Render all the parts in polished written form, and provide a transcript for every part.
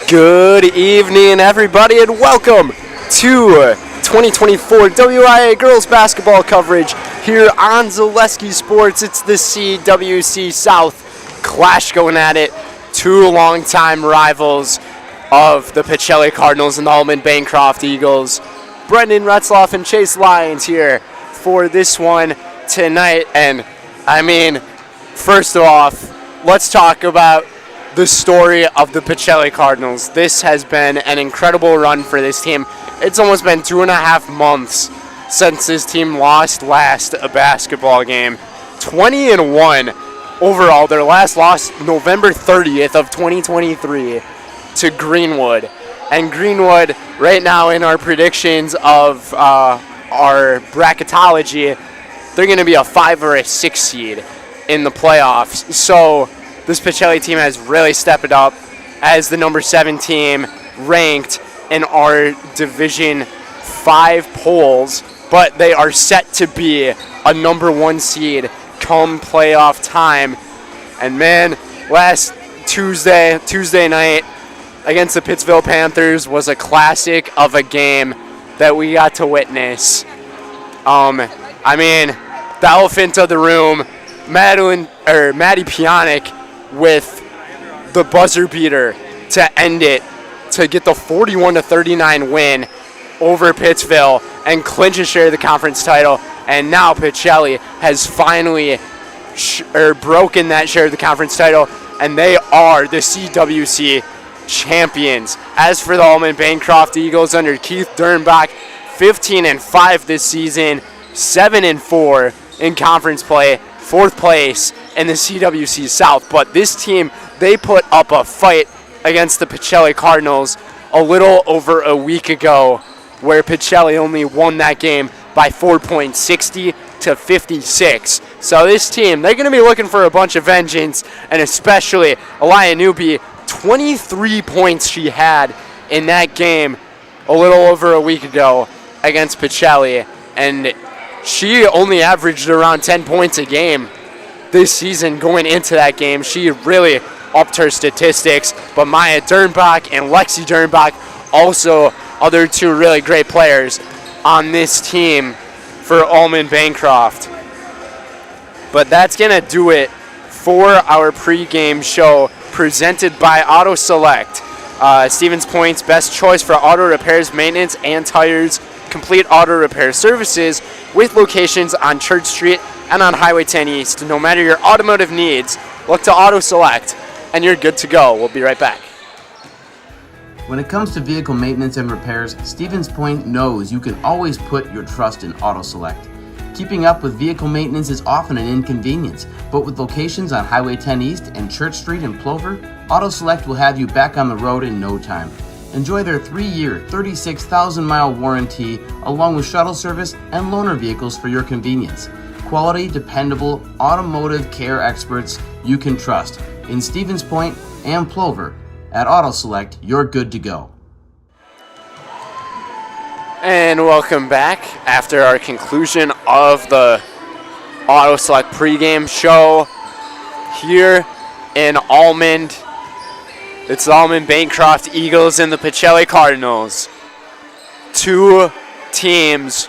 Good evening, everybody, and welcome to 2024 WIAA girls basketball coverage here on Zaleski Sports. It's the CWC South Clash going at it. Two longtime rivals of the Pacelli Cardinals and the Almond-Bancroft Eagles. Brendan Retzloff and Chase Lyons here for this one tonight. And, first off, let's talk about the story of the Pacelli Cardinals. This has been an incredible run for this team. It's almost been 2.5 months since this team lost a basketball game. 20-1 overall. Their last loss November 30th of 2023 to Greenwood. And Greenwood, right now in our predictions of our bracketology, they're going to be a 5 or a 6 seed in the playoffs. So this Pacelli team has really stepped up as the number 7 team ranked in our Division 5 polls, but they are set to be a number 1 seed come playoff time. And man, last Tuesday night against the Pittsville Panthers was a classic of a game that we got to witness. The elephant of the room, Maddie Pionic with the buzzer beater to end it, to get the 41-39 win over Pittsville and clinch a share of the conference title. And now Pacelli has finally broken that share of the conference title, and they are the CWC champions. As for the Almond-Bancroft Eagles under Keith Dernbach, 15-5 this season, 7-4 in conference play, 4th place in the CWC South. But this team, they put up a fight against the Pacelli Cardinals a little over a week ago, where Pacelli only won that game by 4 points, 60-56. So this team, they're going to be looking for a bunch of vengeance, and especially Elia Newby, 23 points she had in that game a little over a week ago against Pacelli, and she only averaged around 10 points a game this season going into that game. She really upped her statistics, but Maya Dernbach and Lexi Dernbach, also other two really great players on this team for Almond-Bancroft. But that's going to do it for our pregame show presented by Auto Select. Stevens Point's best choice for auto repairs, maintenance, and tires. Complete auto repair services with locations on Church Street and on Highway 10 East. No matter your automotive needs, look to Auto Select and you're good to go. We'll be right back. When it comes to vehicle maintenance and repairs, Stevens Point knows you can always put your trust in Auto Select. Keeping up with vehicle maintenance is often an inconvenience, but with locations on Highway 10 East and Church Street in Plover, Auto Select will have you back on the road in no time. Enjoy their 3-year, 36,000-mile warranty, along with shuttle service and loaner vehicles for your convenience. Quality, dependable, automotive care experts you can trust. In Stevens Point and Plover, at Auto Select, you're good to go. And welcome back after our conclusion of the Auto Select pregame show here in Almond. It's the Almond-Bancroft Eagles and the Pacelli Cardinals. Two teams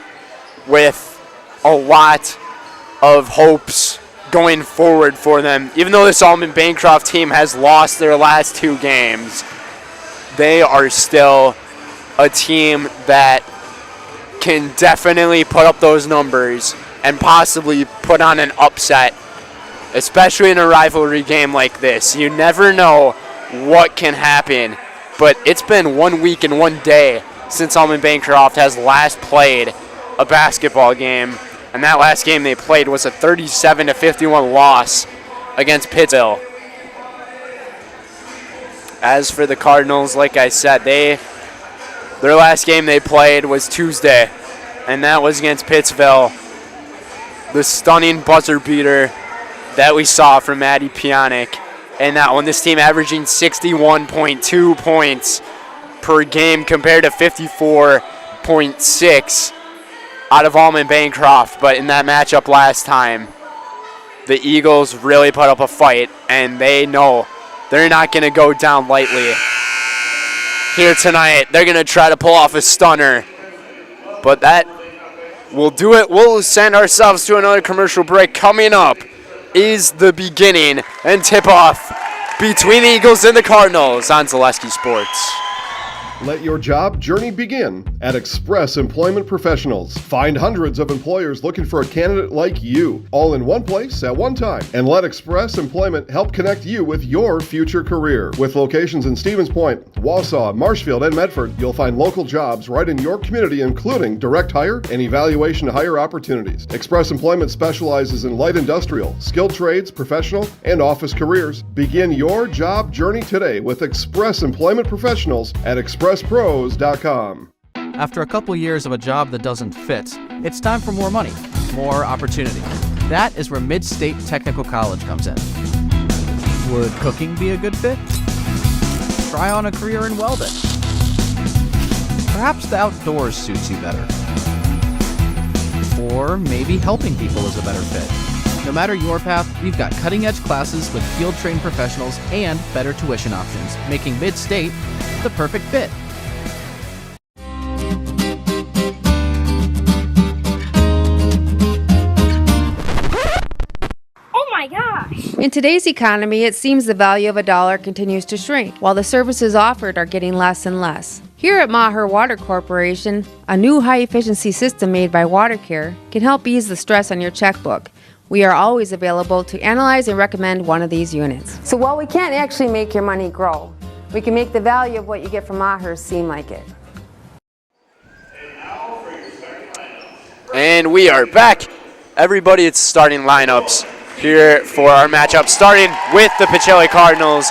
with a lot of hopes going forward for them. Even though this Almond-Bancroft team has lost their last 2 games, they are still a team that can definitely put up those numbers and possibly put on an upset, especially in a rivalry game like this. You never know what can happen, but it's been 1 week and 1 day since Almond-Bancroft has last played a basketball game, and that last game they played was a 37-51 loss against Pittsville. As for the Cardinals, like I said, their last game they played was Tuesday, and that was against Pittsville. The stunning buzzer beater that we saw from Maddie Pionic. And that one, this team averaging 61.2 points per game compared to 54.6 out of Almond-Bancroft. But in that matchup last time, the Eagles really put up a fight, and they know they're not going to go down lightly. here tonight. They're going to try to pull off a stunner. But that will do it. We'll send ourselves to another commercial break. Coming up is the beginning and tip-off between the Eagles and the Cardinals on Zaleski Sports. Let your job journey begin at Express Employment Professionals. Find hundreds of employers looking for a candidate like you, all in one place at one time. And let Express Employment help connect you with your future career. With locations in Stevens Point, Wausau, Marshfield, and Medford, you'll find local jobs right in your community, including direct hire and evaluation to hire opportunities. Express Employment specializes in light industrial, skilled trades, professional, and office careers. Begin your job journey today with Express Employment Professionals at expresspros.com. After a couple years of a job that doesn't fit, it's time for more money, more opportunity. That is where Mid-State Technical College comes in. Would cooking be a good fit? Try on a career in welding. Perhaps the outdoors suits you better. Or maybe helping people is a better fit. No matter your path, we've got cutting-edge classes with field-trained professionals and better tuition options, making Mid-State the perfect fit. Oh my gosh! In today's economy, it seems the value of a dollar continues to shrink, while the services offered are getting less and less. Here at Maher Water Corporation, a new high-efficiency system made by WaterCare can help ease the stress on your checkbook. We are always available to analyze and recommend one of these units. So while we can't actually make your money grow, we can make the value of what you get from Maher seem like it. And we are back. Everybody, it's starting lineups here for our matchup, starting with the Pacelli Cardinals.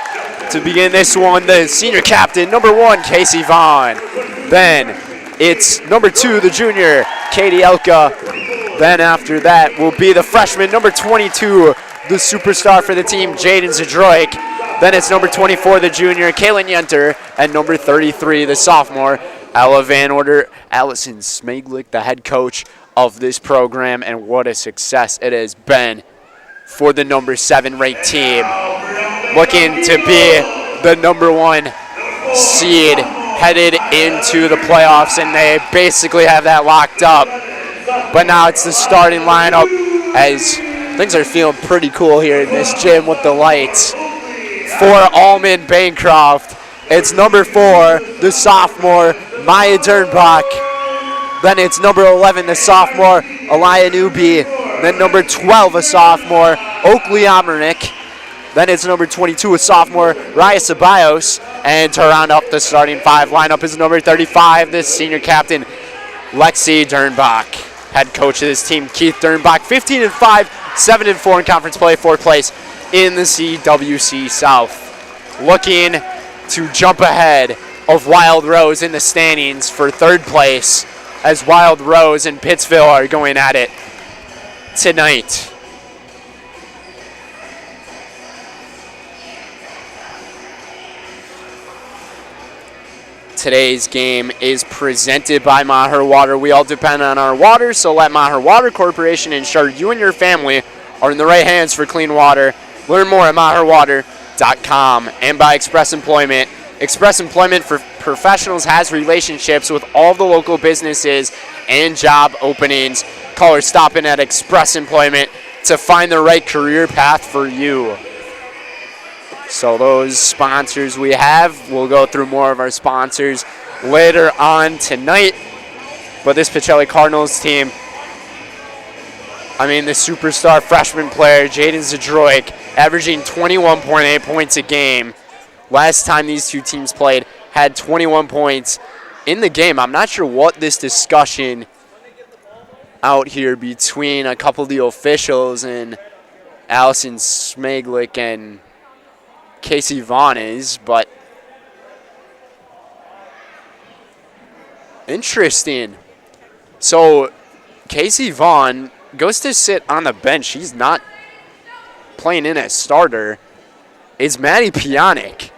To begin this one, the senior captain, number 1, Casey Vaughn. Then it's number 2, the junior, Katie Elka. Then after that will be the freshman, number 22, the superstar for the team, Jaden Zadroik. Then it's number 24, the junior, Kaylin Yenter, and number 33, the sophomore, Ella Van Order. Allison Smaglick, the head coach of this program, and what a success it has been for the number 7 ranked team. Looking to be the number 1 seed headed into the playoffs, and they basically have that locked up. But now it's the starting lineup as things are feeling pretty cool here in this gym with the lights. For Almond-Bancroft, it's number 4, the sophomore, Maya Dernbach. Then it's number 11, the sophomore, Aliyah Newby. Then number 12, a sophomore, Oakley Omernick. Then it's number 22, a sophomore, Raya Ceballos. And to round up the starting 5 lineup is number 35, the senior captain, Lexi Dernbach. Head coach of this team, Keith Dernbach, 15-5, 7-4 in conference play, 4th place in the CWC South. Looking to jump ahead of Wild Rose in the standings for 3rd place, as Wild Rose and Pittsville are going at it tonight. Today's game is presented by Maher Water. We all depend on our water, so let Maher Water Corporation ensure you and your family are in the right hands for clean water. Learn more at maherwater.com. And by Express Employment. Express Employment for Professionals has relationships with all the local businesses and job openings. Call or stop in at Express Employment to find the right career path for you. So those sponsors we have, we'll go through more of our sponsors later on tonight. But this Pacelli Cardinals team, I mean, the superstar freshman player, Jaden Zadroik, averaging 21.8 points a game. Last time these two teams played, had 21 points in the game. I'm not sure what this discussion out here between a couple of the officials and Allison Smaglick and Casey Vaughn is, but interesting. So Casey Vaughn goes to sit on the bench. He's not playing in as starter. It's Maddie Pionic.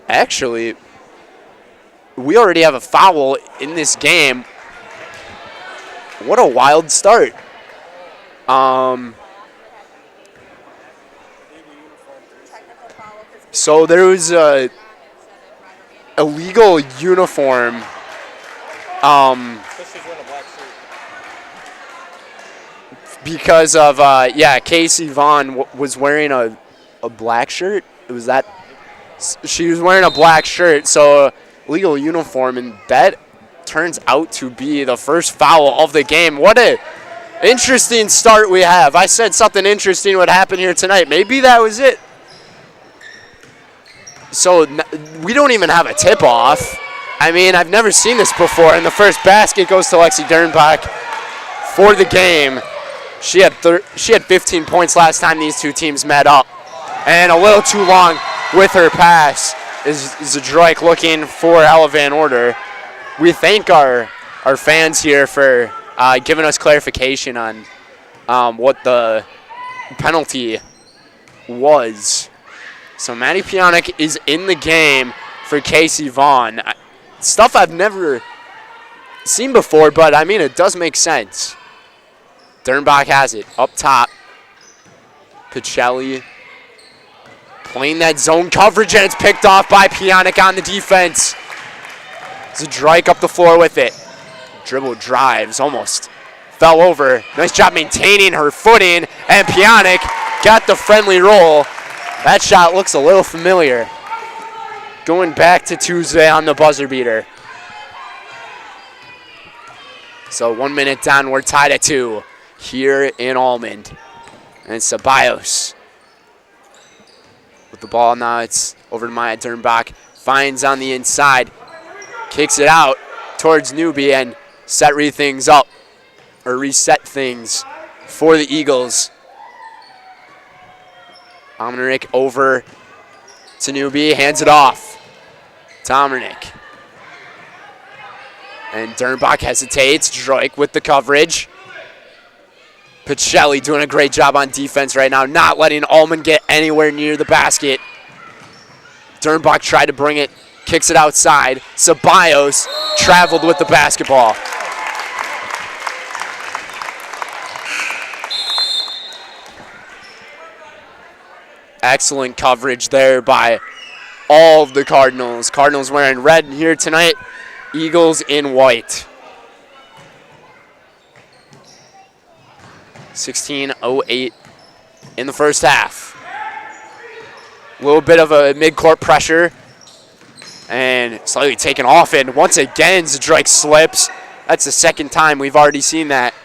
Actually, we already have a foul in this game. What a wild start. So there was a illegal uniform. Because of, Casey Vaughn was wearing a black shirt. She was wearing a black shirt, so illegal uniform, and that turns out to be the first foul of the game. What a interesting start we have. I said something interesting would happen here tonight. Maybe that was it. So we don't even have a tip-off. I mean, I've never seen this before, and the first basket goes to Lexi Dernbach for the game. She had 15 points last time these two teams met up, and a little too long with her pass is Zadroik looking for Ella Van Order. We thank our fans here for giving us clarification on what the penalty was. So Maddie Pionik is in the game for Casey Vaughn. Stuff I've never seen before, but I mean, it does make sense. Dernbach has it up top. Pacelli playing that zone coverage, and it's picked off by Pionik on the defense. Zadroik up the floor with it. Dribble drives, almost fell over. Nice job maintaining her footing, and Pionik got the friendly roll. That shot looks a little familiar. Going back to Tuesday on the buzzer beater. So 1 minute down, we're tied at 2 here in Almond. And Ceballos with the ball now. It's over to Maya Dernbach. Finds on the inside. Kicks it out towards Newbie and reset things for the Eagles. Omerick over to Newbie, hands it off to Omerick. And Dernbach hesitates. Droik with the coverage. Pacelli doing a great job on defense right now, not letting Almond get anywhere near the basket. Dernbach tried to bring it, kicks it outside. Ceballos traveled with the basketball. Excellent coverage there by all of the Cardinals. Cardinals wearing red here tonight. Eagles in white. 16:08 in the first half. A little bit of a mid-court pressure. And slightly taken off. And once again, Zadroik slips. That's the second time we've already seen that.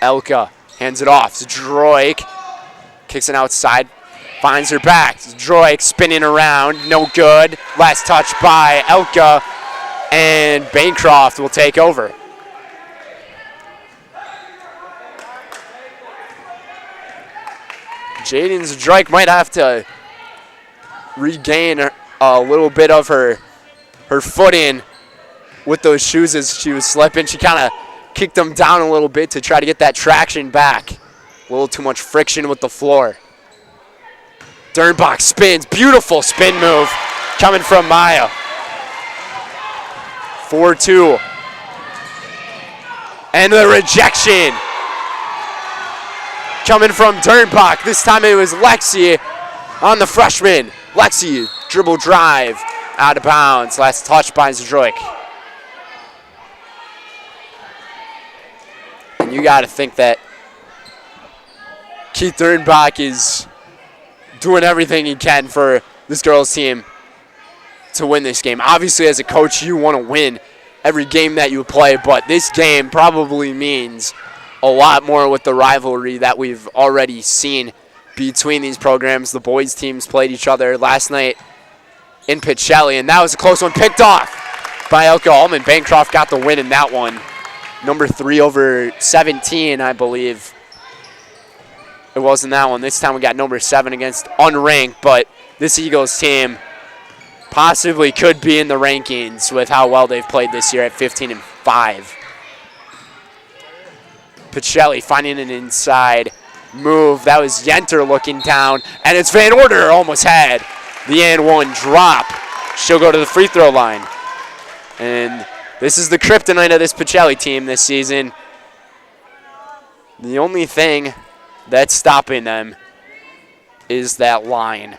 Elka hands it off. Zadroik kicks it outside. Finds her back. Zadroik spinning around. No good. Last touch by Elka. And Bancroft will take over. Jaden Zadroik might have to regain a little bit of her footing with those shoes as she was slipping. She kind of kicked them down a little bit to try to get that traction back. A little too much friction with the floor. Dernbach spins. Beautiful spin move coming from Maya. 4-2. And the rejection coming from Dernbach. This time it was Lexi on the freshman. Lexi, dribble drive, out of bounds. Last touch by Zadroik. And you got to think that Keith Dernbach is doing everything he can for this girls' team to win this game. Obviously, as a coach, you want to win every game that you play, but this game probably means a lot more with the rivalry that we've already seen between these programs. The boys' teams played each other last night in Pacelli, and that was a close one picked off by Elka Almond-Bancroft. Got the win in that one. Number 3 over 17, I believe. It wasn't that one. This time we got number 7 against unranked, but this Eagles team possibly could be in the rankings with how well they've played this year at 15-5. Pacelli finding an inside move. That was Yenter looking down, and it's Van Order almost had the and one drop. She'll go to the free throw line. And this is the kryptonite of this Pacelli team this season. The only thing that's stopping them is that line.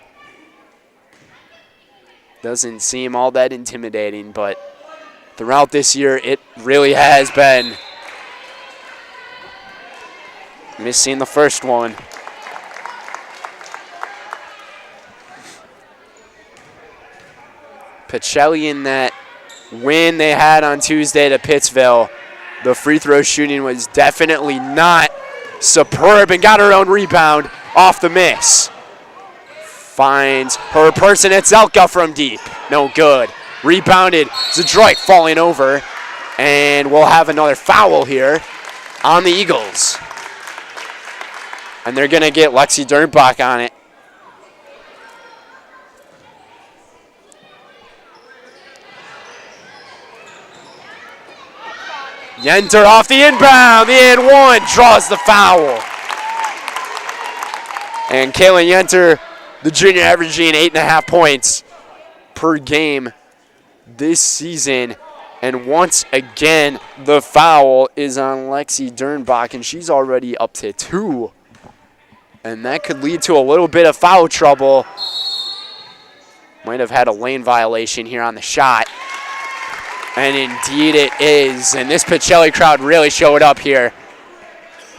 Doesn't seem all that intimidating, but throughout this year, it really has been. Missing the first one. Pacelli in that win they had on Tuesday to Pittsville. The free throw shooting was definitely not superb and got her own rebound off the miss. Finds her person at Zelka from deep. No good. Rebounded. Zadroik falling over. And we'll have another foul here on the Eagles. And they're going to get Lexi Dernbach on it. Yenter off the inbound. The and one draws the foul. And Kaylin Yenter, the junior, averaging 8.5 points per game this season. And once again, the foul is on Lexi Dernbach, and she's already up to 2. And that could lead to a little bit of foul trouble. Might have had a lane violation here on the shot. And indeed it is. And this Pacelli crowd really showed up here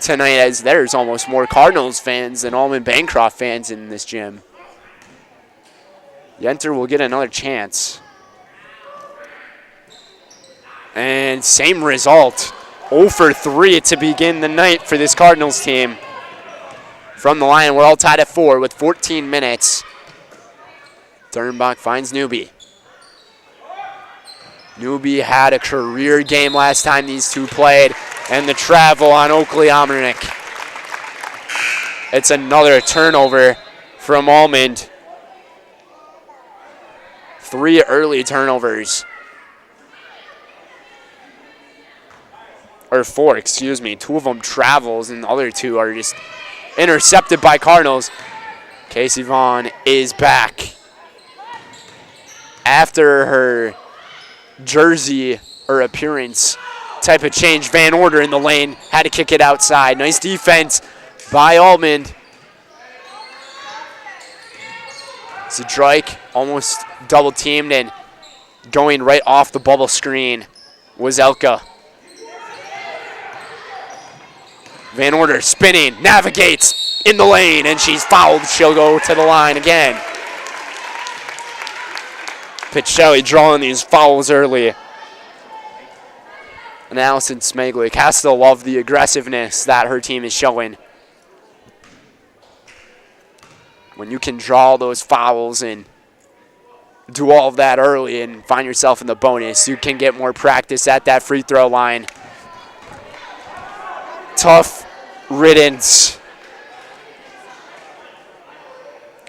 tonight, as there's almost more Cardinals fans than Almond-Bancroft fans in this gym. Yenter will get another chance. And same result. 0 for 3 to begin the night for this Cardinals team. From the line, we're all tied at 4 with 14 minutes. Dernbach finds Newby. Newby had a career game last time these two played, and the travel on Oakley Almernick. It's another turnover from Almond. 3 early turnovers. Or 4, excuse me. 2 of them travels, and the other 2 are just intercepted by Cardinals. Casey Vaughn is back. After her jersey or appearance type of change, Van Order in the lane had to kick it outside. Nice defense by Almond. Zadroik almost double teamed, and going right off the bubble screen was Elka. Van Order spinning, navigates in the lane, and she's fouled. She'll go to the line again. Pacelli drawing these fouls early. And Allison Smeglik has to love the aggressiveness that her team is showing. When you can draw those fouls and do all of that early and find yourself in the bonus, you can get more practice at that free throw line. Tough riddance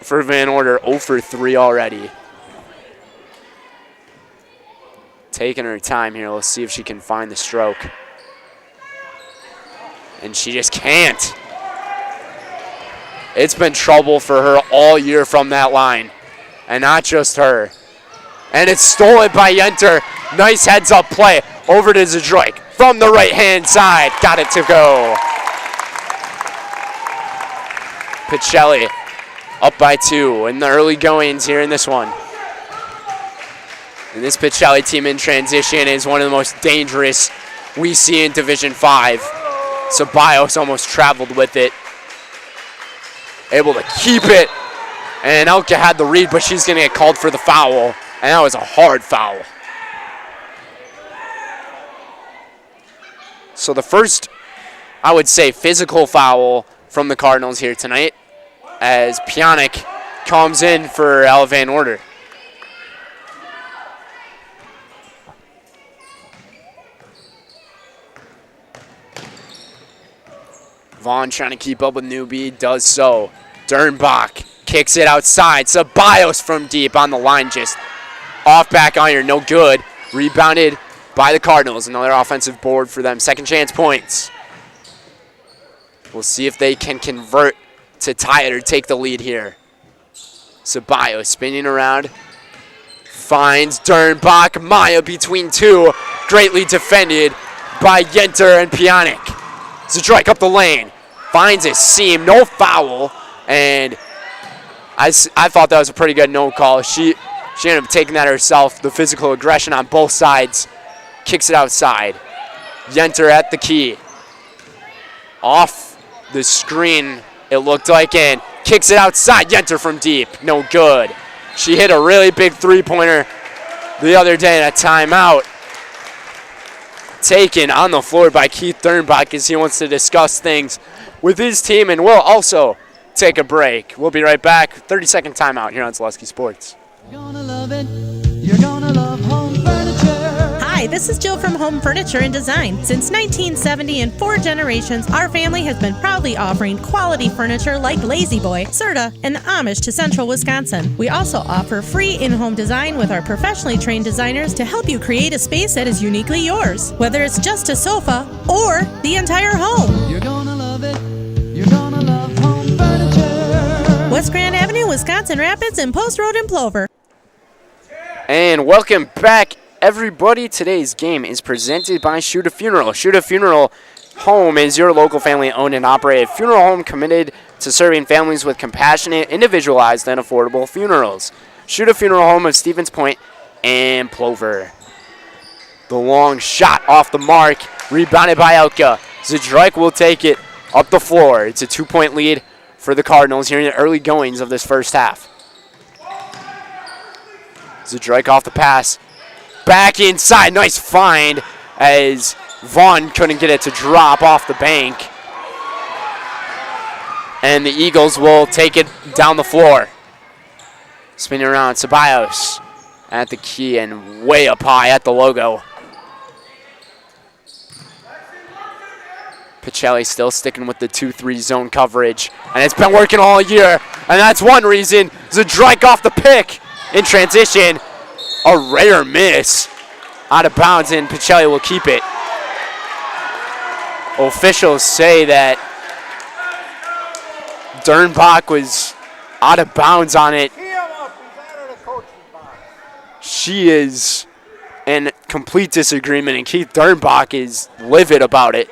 for Van Order. 0 for 3 already. Taking her time here. Let's see if she can find the stroke. And she just can't. It's been trouble for her all year from that line. And not just her. And it's stolen by Yenter. Nice heads-up play over to Zadroik from the right-hand side. Got it to go. Pacelli up by 2 in the early goings here in this one. And this Pacelli team in transition is one of the most dangerous we see in Division 5. Ceballos almost traveled with it. Able to keep it. And Elka had the read, but she's going to get called for the foul. And that was a hard foul. So the first, I would say, physical foul from the Cardinals here tonight, as Pjanic comes in for Ella Van Order. Vaughn trying to keep up with Newby, does so. Dernbach kicks it outside. Ceballos from deep on the line, just off back iron, no good. Rebounded by the Cardinals. Another offensive board for them. Second chance points. We'll see if they can convert to tie it or take the lead here. Ceballos spinning around. Finds Dernbach. Maya between 2. Greatly defended by Yenter and Pjanic. Zadroik up the lane. Finds a seam. No foul. And I thought that was a pretty good no call. She ended up taking that herself. The physical aggression on both sides. Kicks it outside. Yenter at the key. Off the screen, it looked like, and kicks it outside. Yenter from deep. No good. She hit a really big three-pointer the other day in a timeout. Taken on the floor by Keith Dernbach as he wants to discuss things with his team, and we'll also take a break. We'll be right back. 30-second timeout here on Zaleski Sports. You're gonna love it. You're gonna love home furniture. Hi, this is Jill from Home Furniture and Design. Since 1970 and 4 generations, our family has been proudly offering quality furniture like Lazy Boy, Serta, and Amish to Central Wisconsin. We also offer free in-home design with our professionally trained designers to help you create a space that is uniquely yours, whether it's just a sofa or the entire home. You're gonna love it. You're gonna love home furniture. West Grand Avenue, Wisconsin Rapids, and Post Road in Plover. And welcome back, everybody. Today's game is presented by Shoot a Funeral. Shoot a Funeral Home is your local family-owned and operated funeral home committed to serving families with compassionate, individualized, and affordable funerals. Shoot a Funeral Home of Stevens Point and Plover. The long shot off the mark, rebounded by Elka. Zadrike will take it up the floor. It's a 2-point lead for the Cardinals here in the early goings of this first half. Zadrike off the pass. Back inside. Nice find as Vaughn couldn't get it to drop off the bank. And the Eagles will take it down the floor. Spinning around. Ceballos at the key and way up high at the logo. Pacelli still sticking with the 2-3 zone coverage. And it's been working all year. And that's one reason. Zadrike off the pick. In transition, a rare miss. Out of bounds, and Pacelli will keep it. Officials say that Dernbach was out of bounds on it. She is in complete disagreement, and Keith Dernbach is livid about it.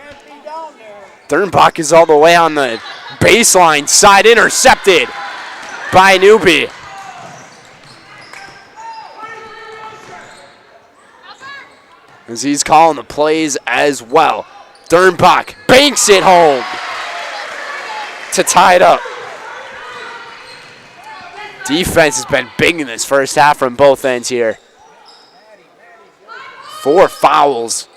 Dernbach is all the way on the baseline side, intercepted by Newby. As he's calling the plays as well. Dernbach banks it home to tie it up. Defense has been big in this first half from both ends here. 4 fouls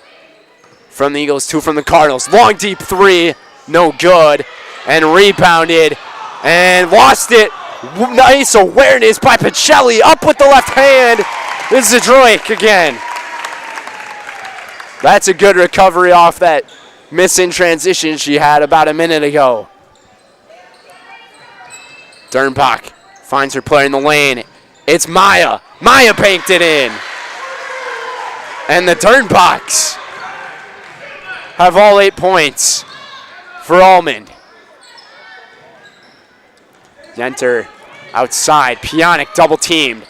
from the Eagles, 2 from the Cardinals. Long deep 3, no good. And rebounded and lost it. Nice awareness by Pacelli. Up with the left hand. This is Zadrike again. That's a good recovery off that miss in transition she had about a minute ago. Dernbach finds her player in the lane. It's Maya. Maya banked it in. And the Dernbachs have all 8 points for Almond. Yenter outside. Pionic double teamed.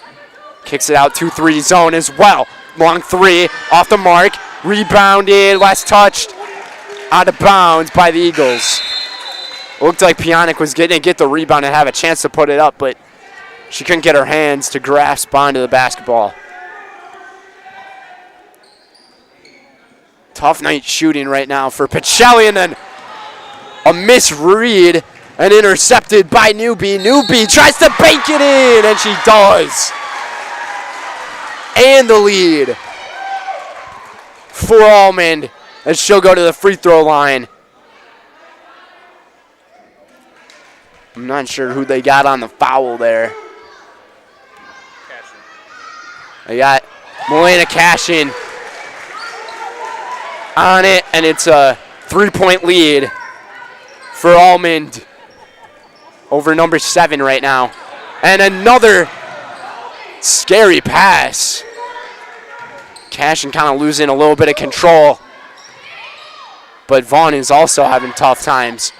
Kicks it out 2-3 zone as well. Long 3 off the mark. Rebounded, last touched, out of bounds by the Eagles. Looked like Pionic was going to get the rebound and have a chance to put it up, but she couldn't get her hands to grasp onto the basketball. Tough night shooting right now for Pacelli, and then a misread and intercepted by Newby. Newby tries to bank it in, and she does. And the lead for Almond as she'll go to the free throw line. I'm not sure who they got on the foul there. They got Melena Cashin on it, and it's a 3-point lead for Almond over number 7 right now. And another scary pass. Cashin kind of losing a little bit of control. But Vaughn is also having tough times.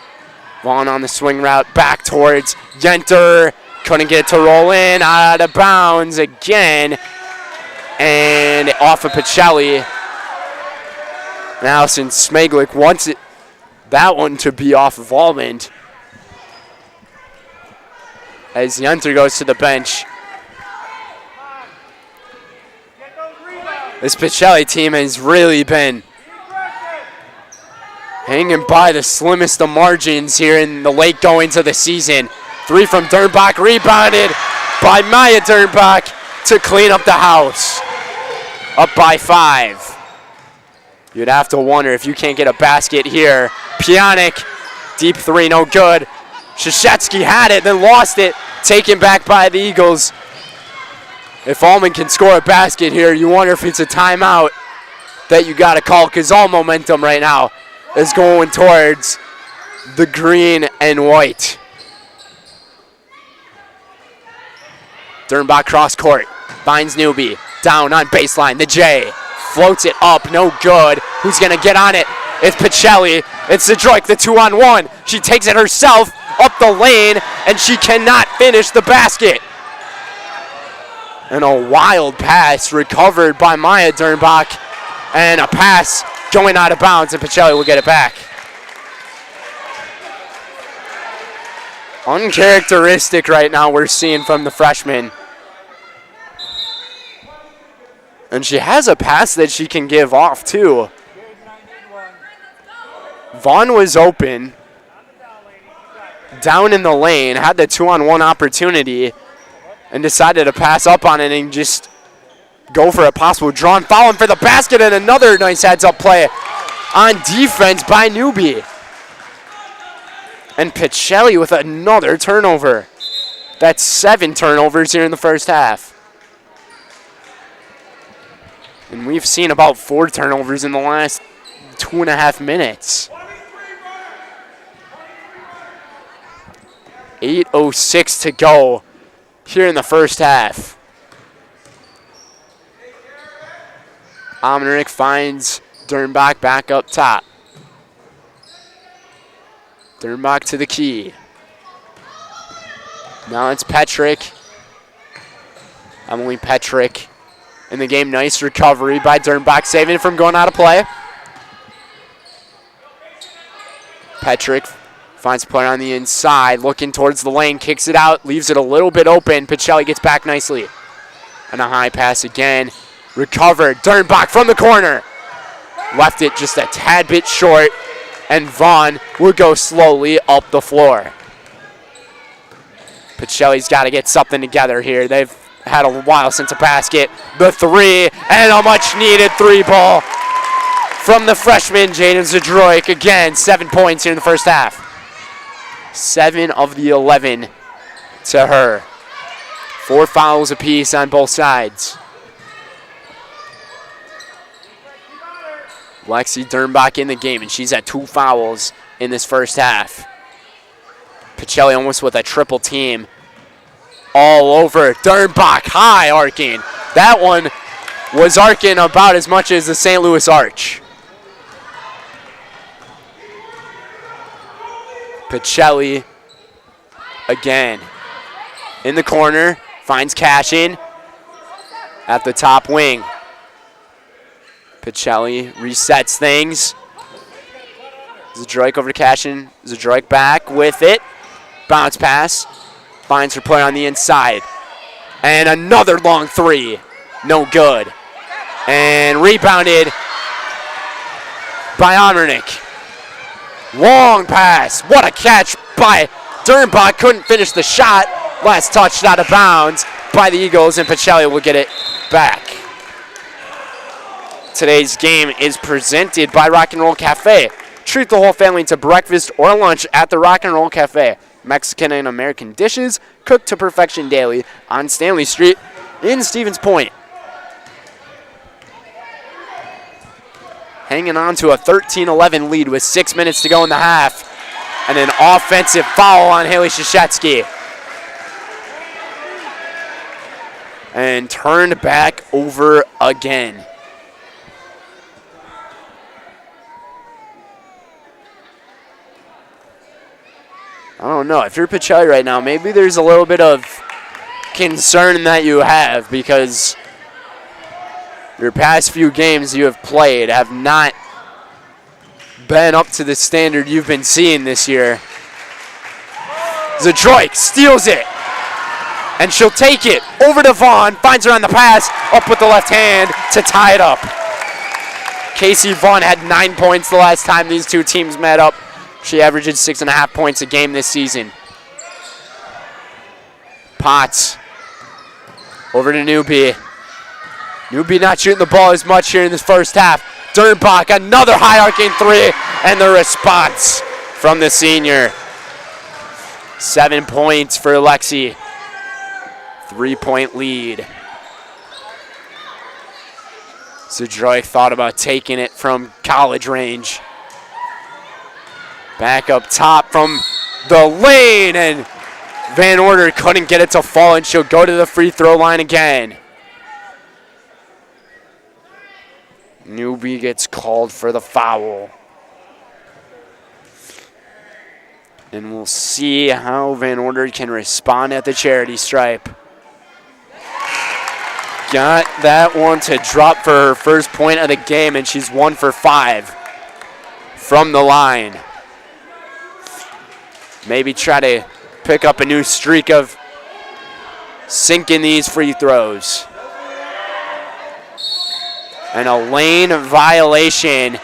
Vaughn on the swing route back towards Yenter. Couldn't get it to roll in. Out of bounds again. And off of Pacelli. Now since Smeglik wants that one to be off of Almond. as Yenter goes to the bench. This Pacelli team has really been hanging by the slimmest of margins here in the late going to the season. 3 from Dernbach, rebounded by Maya Dernbach to clean up the house. Up by 5. You'd have to wonder if you can't get a basket here. Pjanic, deep 3, no good. Krzyzewski had it, then lost it. Taken back by the Eagles. If Almond can score a basket here, you wonder if it's a timeout that you got to call, because all momentum right now is going towards the green and white. Dernbach cross court, finds Newby, down on baseline, the J, floats it up, no good. Who's gonna get on it? It's Pacelli, it's Zdrojk, the 2-on-1. She takes it herself up the lane, and she cannot finish the basket. And a wild pass recovered by Maya Dernbach, and a pass going out of bounds, and Pacelli will get it back. Uncharacteristic right now we're seeing from the freshman. And she has a pass that she can give off too. Vaughn was open, down in the lane, had the 2-on-1 opportunity, and decided to pass up on it and just go for a possible draw and foul for the basket, and another nice heads-up play on defense by Newby. And Pacelli with another turnover. That's 7 turnovers here in the first half. And we've seen about 4 turnovers in the last 2.5 minutes. 8:06 to go here in the first half. Omerick finds Dernbach back up top. Dernbach to the key. Now it's Petrick. Emily Petrick in the game. Nice recovery by Dernbach, saving it from going out of play. Petrick finds a player on the inside, looking towards the lane, kicks it out, leaves it a little bit open. Pacelli gets back nicely. And a high pass again. Recovered. Dernbach from the corner. Left it just a tad bit short, and Vaughn will go slowly up the floor. Pacelli's got to get something together here. They've had a while since a basket. The 3, and a much-needed 3-ball from the freshman, Jaden Zdrojk. Again, 7 points here in the first half. 7 of the 11 to her. 4 fouls apiece on both sides. Lexi Dernbach in the game, and she's at 2 fouls in this first half. Pacelli almost with a triple team all over Dernbach, high arcing. That one was arcing about as much as the St. Louis Arch. Pacelli again in the corner, finds Cashin at the top wing. Pacelli resets things. Zdrojk over to Cashin. Zdrojk back with it. Bounce pass. Finds her player on the inside. And another long 3. No good. And rebounded by Omernick. Long pass. What a catch by Dernbach. Couldn't finish the shot. Last touched out of bounds by the Eagles, and Pacelli will get it back. Today's game is presented by Rock and Roll Cafe. Treat the whole family to breakfast or lunch at the Rock and Roll Cafe. Mexican and American dishes cooked to perfection daily on Stanley Street in Stevens Point. Hanging on to a 13-11 lead with 6 minutes to go in the half. And an offensive foul on Haley Krzyzewski. And turned back over again. I don't know. If you're Pacelli right now, maybe there's a little bit of concern that you have, because your past few games you have played have not been up to the standard you've been seeing this year. Zdrojk steals it. and she'll take it over to Vaughn, finds her on the pass, up with the left hand to tie it up. Casey Vaughn had 9 points the last time these two teams met up. She averages 6.5 points a game this season. Potts over to Newby. Newby not shooting the ball as much here in this first half. Dernbach, another high arcing three, and the response from the senior. 7 points for Lexi. 3-point lead. Zdroik thought about taking it from college range. Back up top from the lane, and Van Order couldn't get it to fall, and she'll go to the free throw line again. Newby gets called for the foul. And we'll see how Van Order can respond at the charity stripe. Got that one to drop for her first point of the game, and she's 1 for 5 from the line. Maybe try to pick up a new streak of sinking these free throws. And a lane violation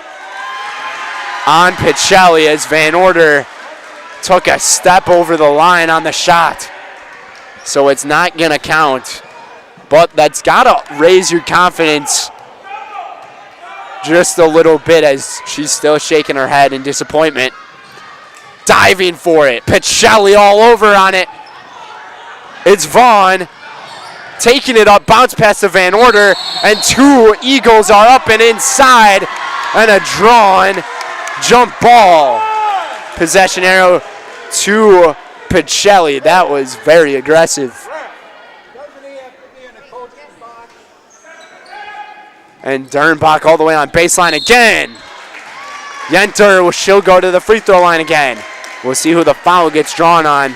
on Pacelli as Van Order took a step over the line on the shot. So it's not going to count. But that's got to raise your confidence just a little bit as she's still shaking her head in disappointment. Diving for it. Pacelli all over on it. It's Vaughn taking it up, bounce pass to Van Order, and two Eagles are up and inside, and a drawn jump ball. Possession arrow to Pacelli. That was very aggressive. And Dernbach all the way on baseline again. Yenter, she'll go to the free throw line again. We'll see who the foul gets drawn on.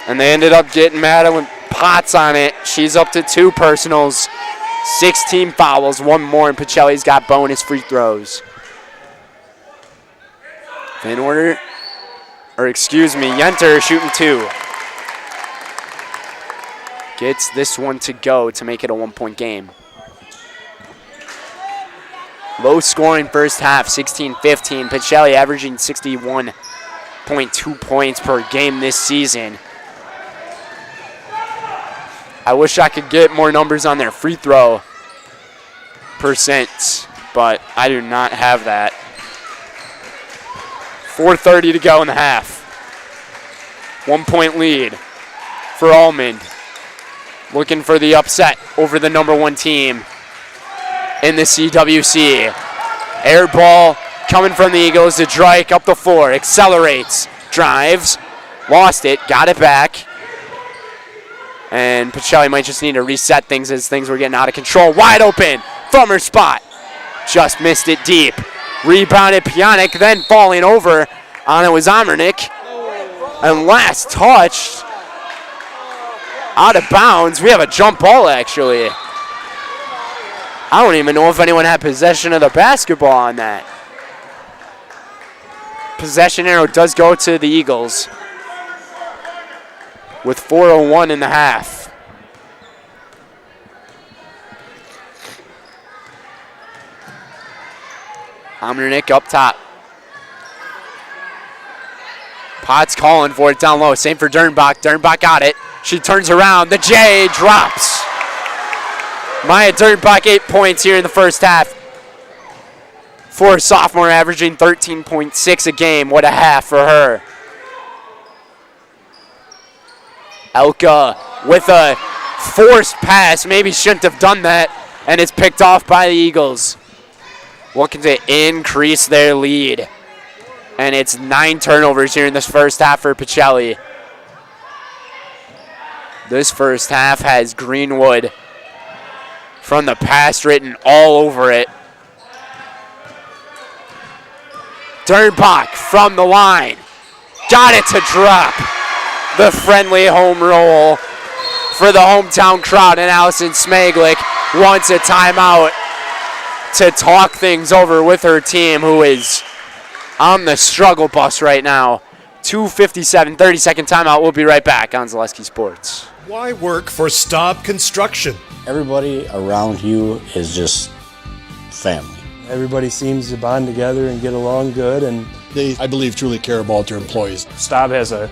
And they ended up getting mad with Potts on it. She's up to 2 personals. 16 fouls, 1 more, and Pacelli's got bonus free throws. Van Order, or excuse me, Yenter shooting 2. Gets this one to go to make it a 1-point game. Low scoring first half, 16-15. Pacelli averaging 61.2 points per game this season. I wish I could get more numbers on their free throw percent, but I do not have that. 4:30 to go in the half. 1-point lead for Almond. Looking for the upset over the #1 team in the CWC. Air ball coming from the Eagles to Drake up the floor. Accelerates, drives, lost it, got it back. And Pacelli might just need to reset things as things were getting out of control. Wide open from her spot. Just missed it deep. Rebounded Pionik, then falling over on it was Amernick. And last touched out of bounds. We have a jump ball actually. I don't even know if anyone had possession of the basketball on that. Possession arrow does go to the Eagles with 4:01 in the half. Amernick up top. Potts calling for it down low. Same for Dernbach. Dernbach got it. She turns around. The J drops. Maya Dernbach 8 points here in the first half. For a sophomore, averaging 13.6 a game. What a half for her. Elka with a forced pass. Maybe shouldn't have done that. And it's picked off by the Eagles. Looking to increase their lead. And it's 9 turnovers here in this first half for Pacelli. This first half has Greenwood from the pass written all over it. Dernbach from the line. Got it to drop. The friendly home roll for the hometown crowd, and Allison Smaglik wants a timeout to talk things over with her team, who is on the struggle bus right now. 2:57, 30-second timeout. We'll be right back on Zaleski Sports. Why work for Staub Construction? Everybody around you is just family. Everybody seems to bond together and get along good, and They, I believe, truly care about their employees. Staub has a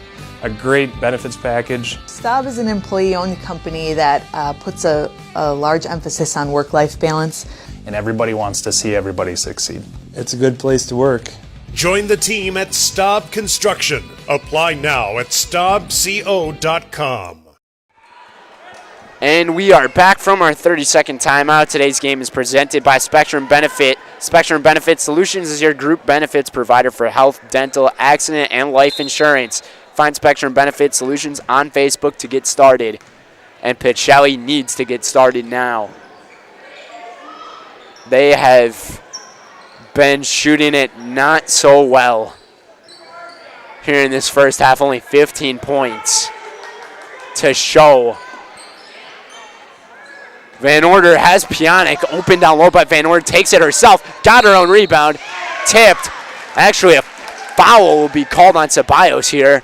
great benefits package. Staub is an employee-owned company that puts a large emphasis on work-life balance. And everybody wants to see everybody succeed. it's a good place to work. Join the team at Staub Construction. Apply now at staubco.com. And we are back from our 30-second timeout. Today's game is presented by Spectrum Benefit. Spectrum Benefit Solutions is your group benefits provider for health, dental, accident, and life insurance. Find Spectrum Benefit Solutions on Facebook to get started. And Pacelli needs to get started now. They have been shooting it not so well here in this first half. Only 15 points to show. Van Order has Pionic open down low, but Van Order takes it herself. Got her own rebound. Tipped. Actually, a foul will be called on Ceballos here.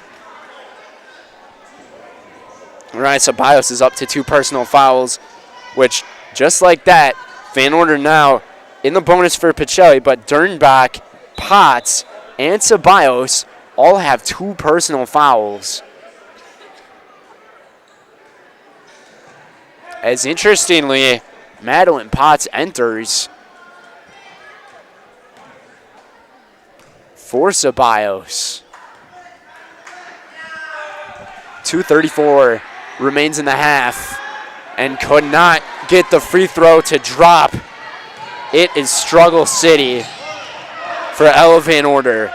All right, Ceballos is up to 2 personal fouls, which just like that, Van Order now in the bonus for Pacelli, but Dernbach, Potts, and Ceballos all have 2 personal fouls. As interestingly, Madeline Potts enters for Ceballos. 2:34 remains in the half and could not get the free throw to drop. It is struggle city for Ella Van Order.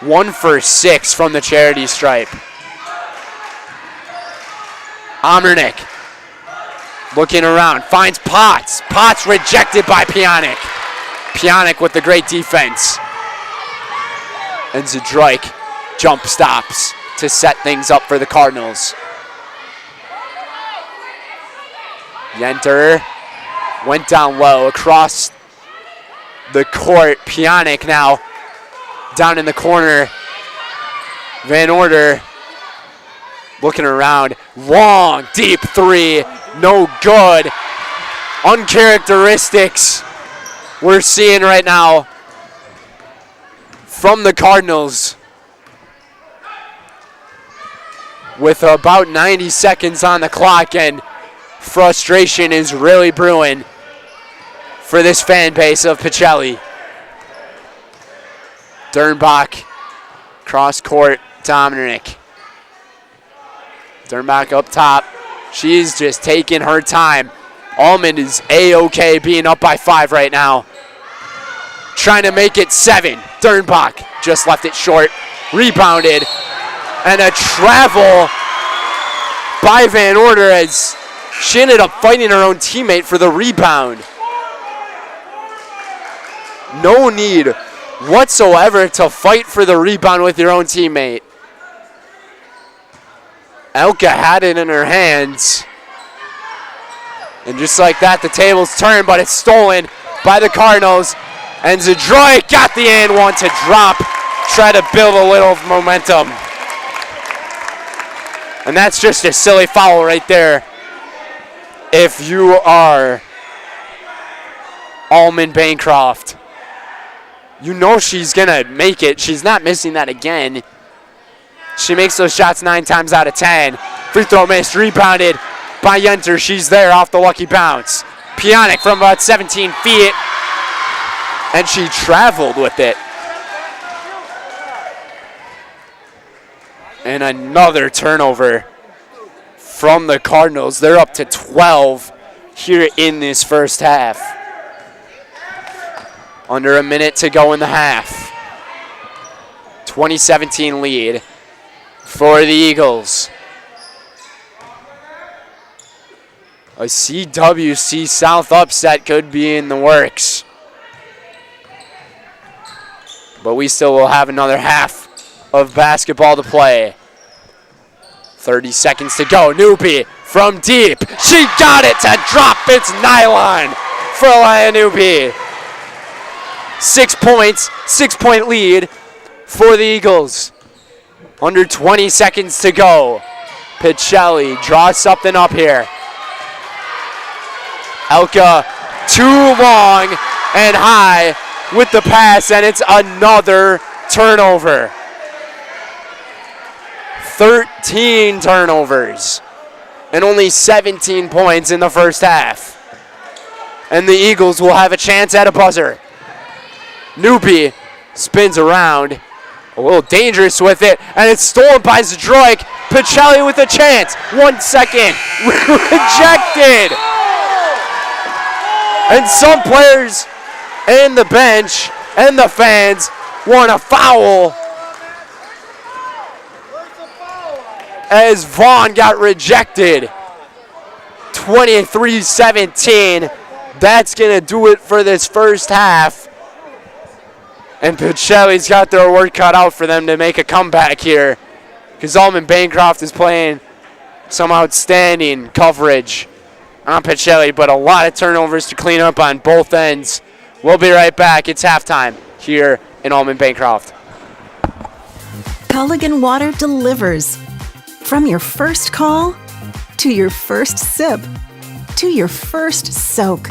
1 for 6 from the charity stripe. Amernick looking around, finds Potts. Potts rejected by Pionic. Pionic with the great defense. And Zadroik jump stops to set things up for the Cardinals. Yenter went down low across the court. Pionic now down in the corner. Van Order looking around. Long, deep 3. No good. Uncharacteristics we're seeing right now from the Cardinals. With about 90 seconds on the clock, and frustration is really brewing for this fan base of Pacelli. Dernbach, cross court, Dominic. Dernbach up top. She's just taking her time. Almond is A-OK being up by 5 right now. Trying to make it 7. Dernbach just left it short. Rebounded. And a travel by Van Order as she ended up fighting her own teammate for the rebound. No need whatsoever to fight for the rebound with your own teammate. Elka had it in her hands. And just like that, the tables turn, but it's stolen by the Cardinals. And Zadroik got the and one to drop. Try to build a little momentum. And that's just a silly foul right there. If you are Almond-Bancroft, you know she's going to make it. She's not missing that again. She makes those shots 9 times out of 10. Free throw missed, rebounded by Yenter. She's there off the lucky bounce. Pionic from about 17 feet. And she traveled with it. And another turnover from the Cardinals. They're up to 12 here in this first half. Under a minute to go in the half. 2017 lead for the Eagles. A CWC South upset could be in the works. But we still will have another half of basketball to play. 30 seconds to go. Newby from deep. She got it to drop. It's nylon for Alaya Newby. 6 points, 6-point lead for the Eagles. Under 20 seconds to go. Pacelli draws something up here. Elka too long and high with the pass, and it's another turnover. 13 turnovers and only 17 points in the first half. And the Eagles will have a chance at a buzzer. Newby spins around, a little dangerous with it, and it's stolen by Zdroik. Pacelli with a chance. 1 second. Rejected. And some players and the bench and the fans want a foul as Vaughn got rejected. 23-17. That's going to do it for this first half. And Pacelli's got their work cut out for them to make a comeback here, because Almond-Bancroft is playing some outstanding coverage on Pacelli, but a lot of turnovers to clean up on both ends. We'll be right back. It's halftime here in Almond-Bancroft. Culligan Water delivers. From your first call, to your first sip, to your first soak.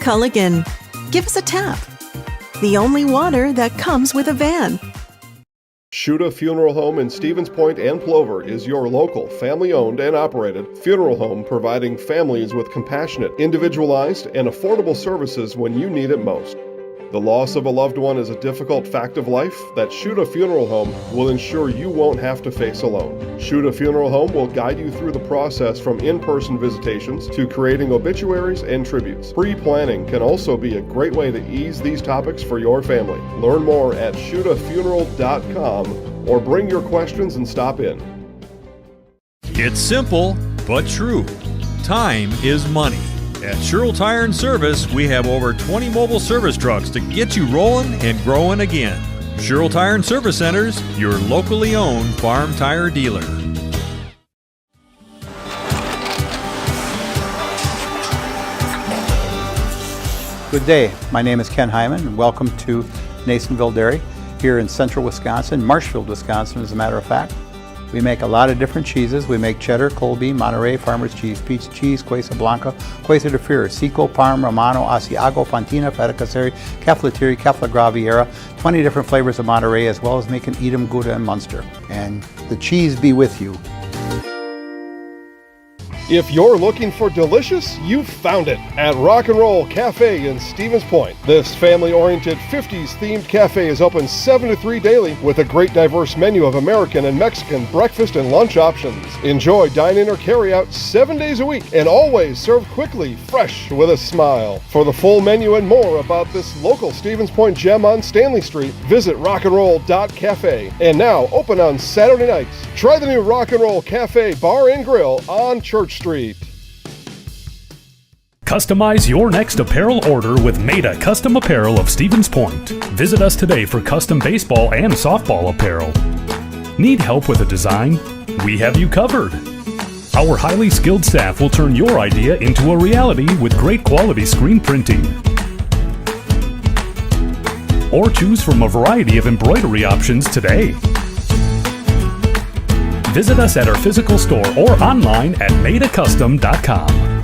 Culligan, give us a tap. The only water that comes with a van. Shuda Funeral Home in Stevens Point and Plover is your local, family-owned and operated funeral home, providing families with compassionate, individualized, and affordable services when you need it most. The loss of a loved one is a difficult fact of life that Shuda Funeral Home will ensure you won't have to face alone. Shuda Funeral Home will guide you through the process from in-person visitations to creating obituaries and tributes. Pre-planning can also be a great way to ease these topics for your family. Learn more at shudafuneral.com or bring your questions and stop in. It's simple, but true. Time is money. At Sherrill Tire and Service, we have over 20 mobile service trucks to get you rolling and growing again. Sherrill Tire and Service Centers, your locally owned farm tire dealer. Good day. My name is Ken Hyman, and welcome to Nasonville Dairy here in central Wisconsin, Marshfield, Wisconsin, as a matter of fact. We make a lot of different cheeses. We make cheddar, Colby, Monterey, Farmer's Cheese, Pizza Cheese, Quesa Blanca, Quesa de Fir, Seco, Parm, Romano, Asiago, Fontina, Feta Caseri, Caflatiri, Cafla Graviera, 20 different flavors of Monterey, as well as making Edam, Gouda, and Munster. And the cheese be with you. If you're looking for delicious, you've found it at Rock and Roll Cafe in Stevens Point. This family-oriented 50s themed cafe is open 7 to 3 daily with a great diverse menu of American and Mexican breakfast and lunch options. Enjoy dine-in or carry-out 7 days a week and always served quickly, fresh, with a smile. For the full menu and more about this local Stevens Point gem on Stanley Street, visit rockandroll.cafe. And now open on Saturday nights. Try the new Rock and Roll Cafe Bar and Grill on Church Street. Customize your next apparel order with Maida Custom Apparel of Stevens Point. Visit us today for custom baseball and softball apparel. Need help with a design? We have you covered. Our highly skilled staff will turn your idea into a reality with great quality screen printing. Or choose from a variety of embroidery options today. Visit us at our physical store or online at maidacustom.com.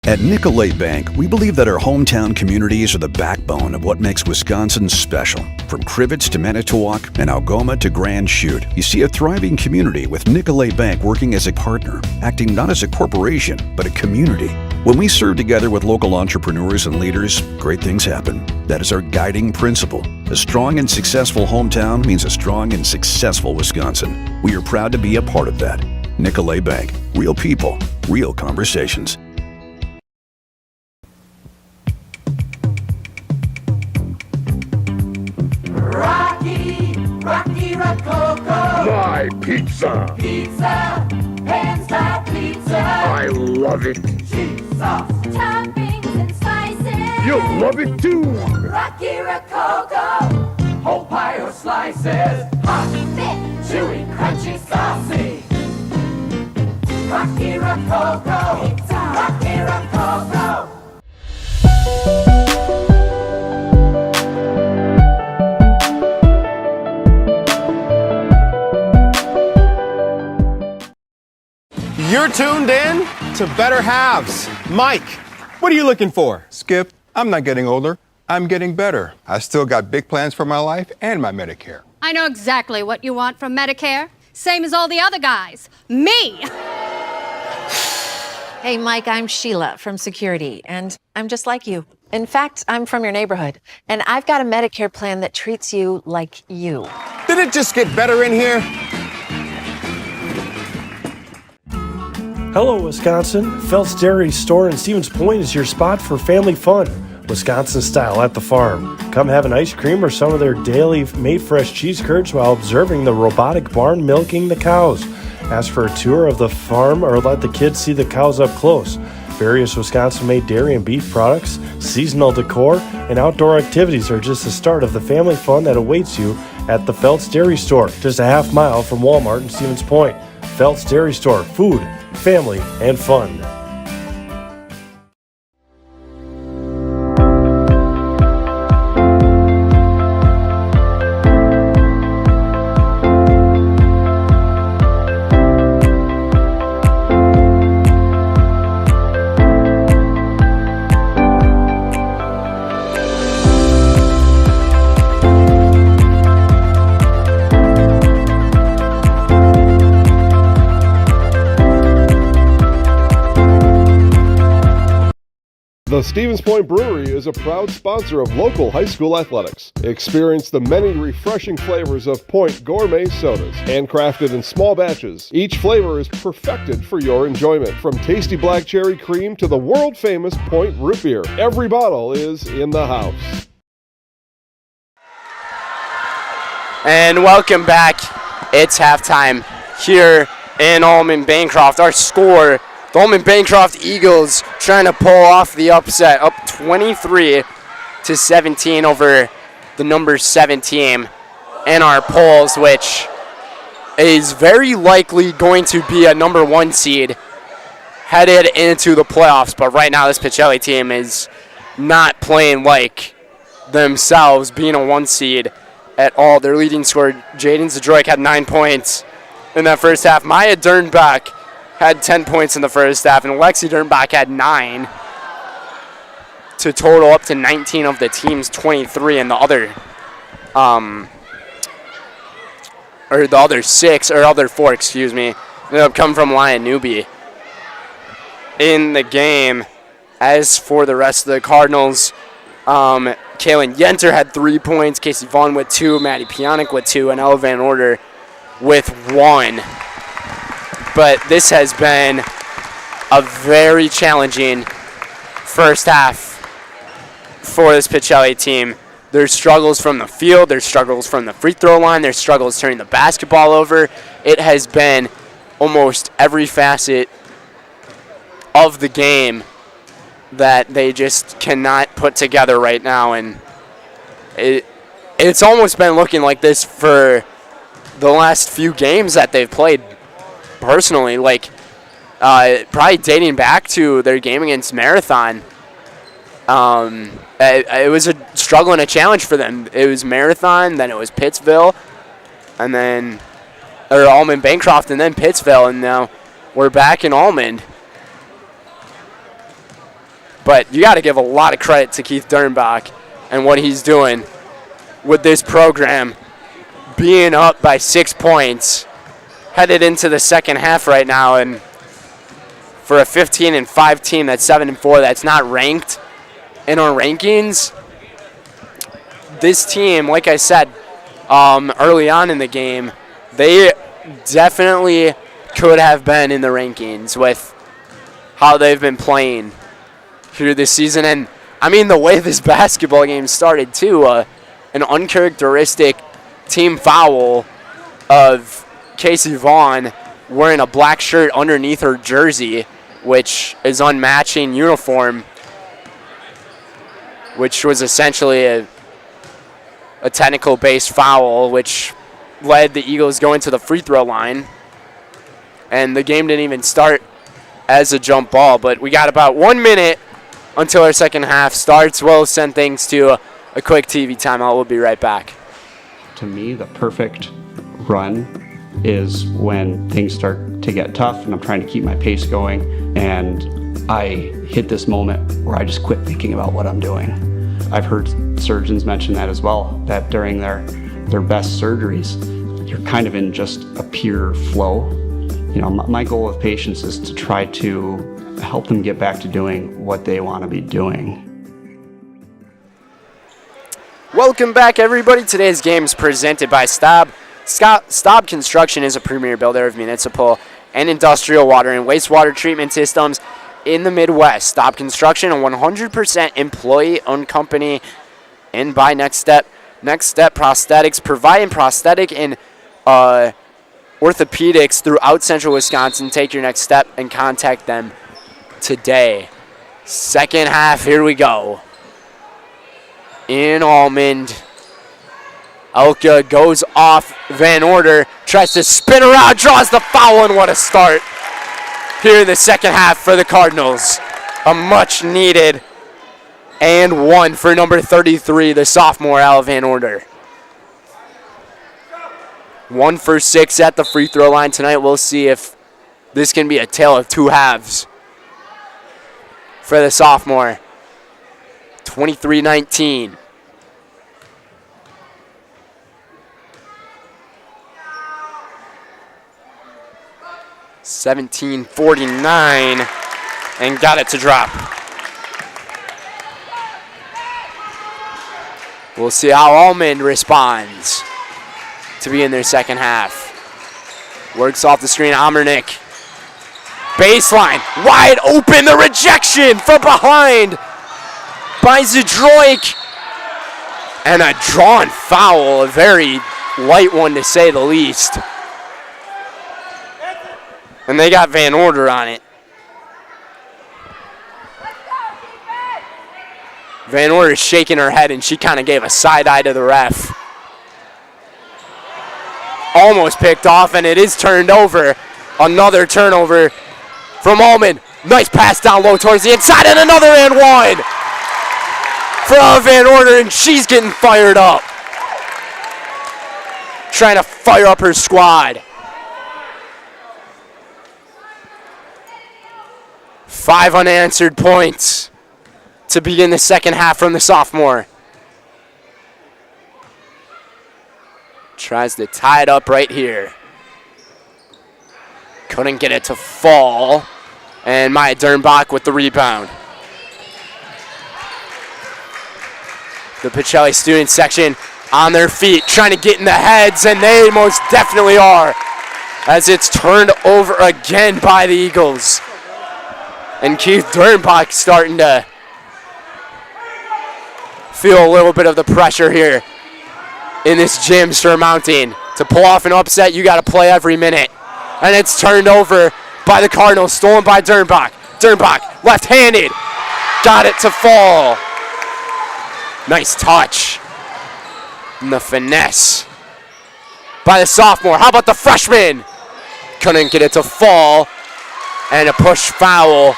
At Nicolay Bank, we believe that our hometown communities are the backbone of what makes Wisconsin special. From Crivets to Manitowoc and Algoma to Grand Chute, you see a thriving community with Nicolay Bank working as a partner, acting not as a corporation, but a community. When we serve together with local entrepreneurs and leaders, great things happen. That is our guiding principle. A strong and successful hometown means a strong and successful Wisconsin. We are proud to be a part of that. Nicolay Bank. Real people, real conversations. Rocky Rococo. My pizza. Pizza. Hand-style pizza. I love it. Cheese sauce. Toppings and slices. You'll love it too. Rocky Rococo. Whole pie or slices. Hot, thick, chewy, crunchy, saucy. Rocky Rococo. Pizza. Rocky Rococo. You're tuned in to Better Halves. Mike, what are you looking for? Skip, I'm not getting older. I'm getting better. I still got big plans for my life and my Medicare. I know exactly what you want from Medicare. Same as all the other guys. Me! Hey, Mike, I'm Sheila from Security, and I'm just like you. In fact, I'm from your neighborhood, and I've got a Medicare plan that treats you like you. Did it just get better in here? Hello, Wisconsin. Felt's Dairy Store in Stevens Point is your spot for family fun. Wisconsin style at the farm. Come have an ice cream or some of their daily made fresh cheese curds while observing the robotic barn milking the cows. Ask for a tour of the farm or let the kids see the cows up close. Various Wisconsin-made dairy and beef products, seasonal decor, and outdoor activities are just the start of the family fun that awaits you at the Felt's Dairy Store, just a half mile from Walmart in Stevens Point. Felt's Dairy Store, food, family, and fun. The Stevens Point Brewery is a proud sponsor of local high school athletics. Experience the many refreshing flavors of Point Gourmet sodas, handcrafted in small batches. Each flavor is perfected for your enjoyment, from tasty black cherry cream to the world-famous Point root beer. Every bottle is in the house. And welcome back. It's halftime here in Almond-Bancroft. Our score, the Almond-Bancroft Eagles trying to pull off the upset, up 23-17 over the number 7 team in our polls, which is very likely going to be a number 1 seed headed into the playoffs. But right now this Pacelli team is not playing like themselves, being a 1 seed at all. Their leading scorer, Jaden Zadroik, had 9 points in that first half. Maya Dernbach had 10 points in the first half, and Lexi Dernbach had 9 to total up to 19 of the team's 23, and the other 4, ended up coming from Lion Newby in the game. As for the rest of the Cardinals, Kaylin Yenter had 3 points, Casey Vaughn with 2, Maddie Pionic with 2, and Ella Van Order with 1. But this has been a very challenging first half for this Pacelli team. There's struggles from the field, there's struggles from the free throw line, there's struggles turning the basketball over. It has been almost every facet of the game that they just cannot put together right now, and it's almost been looking like this for the last few games that they've played. Personally, probably dating back to their game against Marathon. It was a struggle and a challenge for them. It was Marathon, then it was Pittsville, and then Almond-Bancroft, and then Pittsville, and now we're back in Almond. But you got to give a lot of credit to Keith Dernbach and what he's doing with this program, being up by 6 points, headed into the second half right now, and for a 15-5 team that's 7-4, that's not ranked in our rankings. This team, like I said early on in the game, they definitely could have been in the rankings with how they've been playing through this season. And I mean, the way this basketball game started too, an uncharacteristic team foul of Casey Vaughn wearing a black shirt underneath her jersey, which is unmatching uniform, which was essentially a technical-based foul, which led the Eagles going to the free throw line. And the game didn't even start as a jump ball, but we got about 1 minute until our second half starts. We'll send things to a quick TV timeout. We'll be right back. To me, the perfect run is when things start to get tough and I'm trying to keep my pace going, and I hit this moment where I just quit thinking about what I'm doing. I've heard surgeons mention that as well, that during their best surgeries, you're kind of in just a pure flow. You know, my goal with patients is to try to help them get back to doing what they want to be doing. Welcome back, everybody. Today's game is presented by Staub. Staub Construction is a premier builder of municipal and industrial water and wastewater treatment systems in the Midwest. Staub Construction, a 100% employee-owned company, and by Next Step Prosthetics, providing prosthetic and orthopedics throughout central Wisconsin. Take your next step and contact them today. Second half, here we go. In Almond, Elka goes off Van Order, tries to spin around, draws the foul, and what a start here in the second half for the Cardinals. A much needed and one for number 33, the sophomore Al Van Order. 1 for 6 at the free throw line tonight. We'll see if this can be a tale of two halves for the sophomore. 23-19. $17.49 and got it to drop. We'll see how Almond responds to be in their second half. Works off the screen, Amernick. Baseline, wide open, the rejection from behind by Zdroik. And a drawn foul, a very light one to say the least. And they got Van Order on it. Van Order is shaking her head, and she kind of gave a side eye to the ref. Almost picked off, and it is turned over. Another turnover from Almond. Nice pass down low towards the inside, and another and one from Van Order, and she's getting fired up. Trying to fire up her squad. 5 unanswered points to begin the second half from the sophomore. Tries to tie it up right here. Couldn't get it to fall. And Maya Dernbach with the rebound. The Pacelli student section on their feet, trying to get in the heads, and they most definitely are, as it's turned over again by the Eagles. And Keith Dernbach starting to feel a little bit of the pressure here in this gym surmounting. To pull off an upset, you got to play every minute. And it's turned over by the Cardinals, stolen by Dernbach. Dernbach, left-handed, got it to fall. Nice touch. And the finesse by the sophomore. How about the freshman? Couldn't get it to fall. And a push foul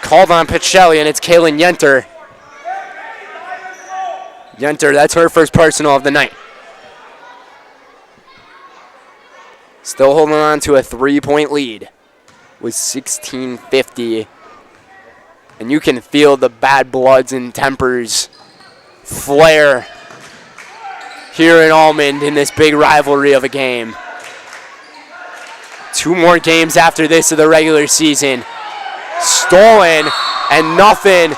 called on Pacelli, and it's Kaylin Yenter. Yenter, that's her first personal of the night. Still holding on to a 3-point lead with 16:50. And you can feel the bad bloods and tempers flare here in Almond in this big rivalry of a game. 2 more games after this of the regular season. Stolen and nothing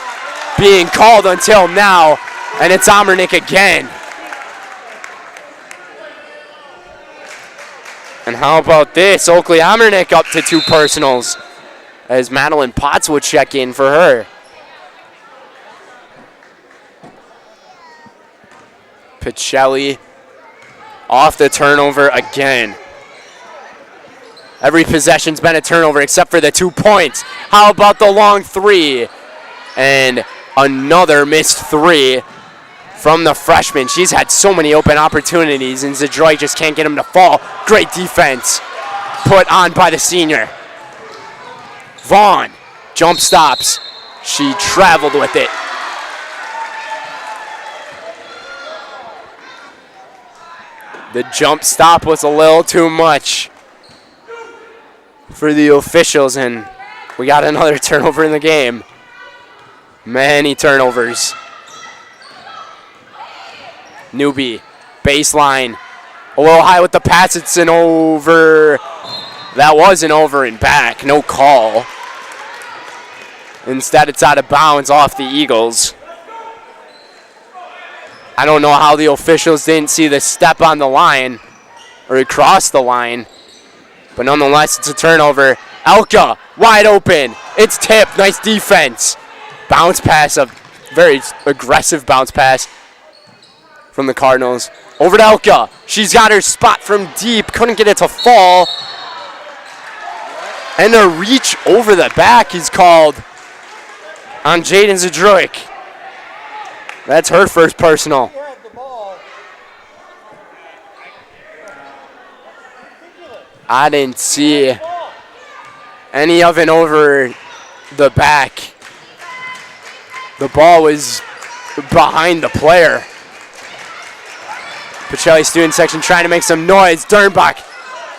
being called until now. And it's Amernick again. And how about this? Oakley Amernick up to 2 personals as Madeline Potts would check in for her. Pacelli off the turnover again. Every possession's been a turnover except for the 2 points. How about the long 3? And another missed 3 from the freshman. She's had so many open opportunities, and Zdroik just can't get him to fall. Great defense put on by the senior. Vaughn, jump stops. She traveled with it. The jump stop was a little too much for the officials, and we got another turnover in the game. Many turnovers. Newbie, baseline, a little high with the pass. It's an over. That was an over and back, no call. Instead, it's out of bounds off the Eagles. I don't know how the officials didn't see the step on the line or across the line, but nonetheless, it's a turnover. Elka, wide open. It's tipped. Nice defense. Bounce pass, a very aggressive bounce pass from the Cardinals. Over to Elka. She's got her spot from deep. Couldn't get it to fall. And a reach over the back is called on Jaden Zadroik. That's her first personal. I didn't see any of it over the back. The ball was behind the player. Pacelli student section trying to make some noise. Dernbach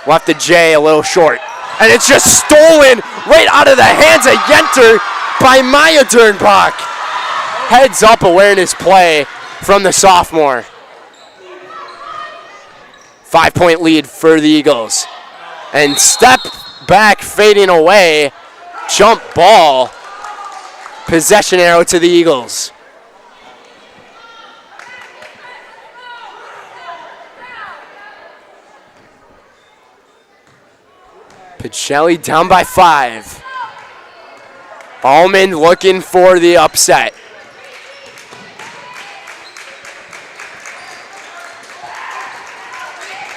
left the J a little short. And it's just stolen right out of the hands of Yenter by Maya Dernbach. Heads up awareness play from the sophomore. 5-point lead for the Eagles. And step back fading away. Jump ball. Possession arrow to the Eagles. Pacelli down by 5. Almond looking for the upset.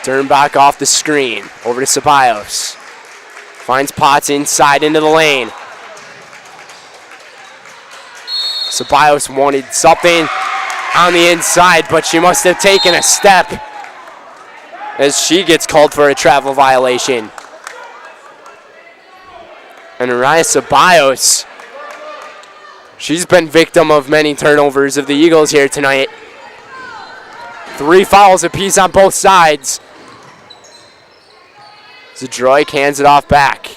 Dernbach off the screen. Over to Ceballos. Finds Potts inside into the lane. Ceballos wanted something on the inside, but she must have taken a step as she gets called for a travel violation. And Araya Ceballos, she's been victim of many turnovers of the Eagles here tonight. 3 fouls apiece on both sides. Zadroik hands it off back.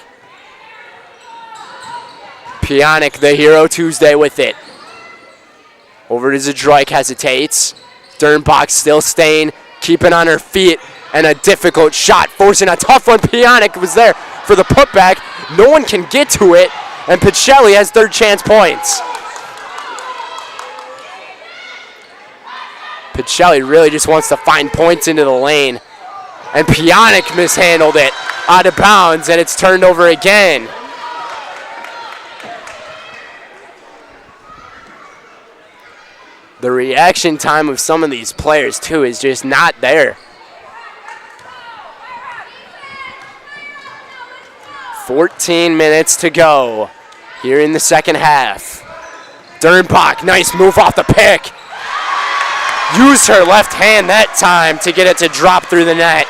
Pionic, the hero Tuesday with it. Over to Zadroik, hesitates. Dernbach still staying, keeping on her feet, and a difficult shot, forcing a tough one. Pionic was there for the putback. No one can get to it, and Pacelli has third chance points. Pacelli really just wants to find points into the lane, and Pionic mishandled it out of bounds, and it's turned over again. The reaction time of some of these players, too, is just not there. 14 minutes to go here in the second half. Dernbach, nice move off the pick. Used her left hand that time to get it to drop through the net.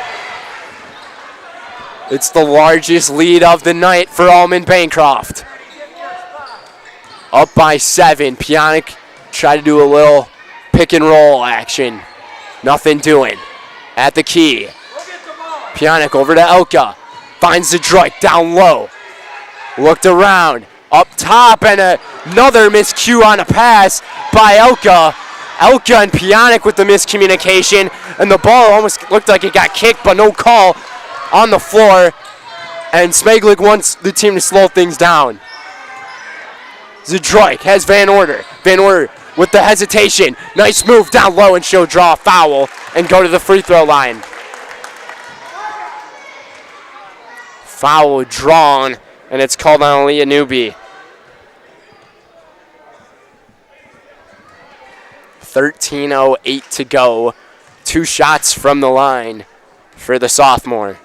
It's the largest lead of the night for Almond-Bancroft. Up by 7. Pionic tried to do a little pick and roll action. Nothing doing. At the key. Pionic over to Elka. Finds Zadroik down low. Looked around. Up top, and another miscue on a pass by Elka. Elka and Pionic with the miscommunication, and the ball almost looked like it got kicked, but no call on the floor. And Smeglik wants the team to slow things down. Zadroik has Van Order. Van Order with the hesitation. Nice move down low, and she'll draw a foul and go to the free throw line. Foul drawn, and it's called on Aaliyah Newby. 13:08 to go. 2 shots from the line for the sophomore.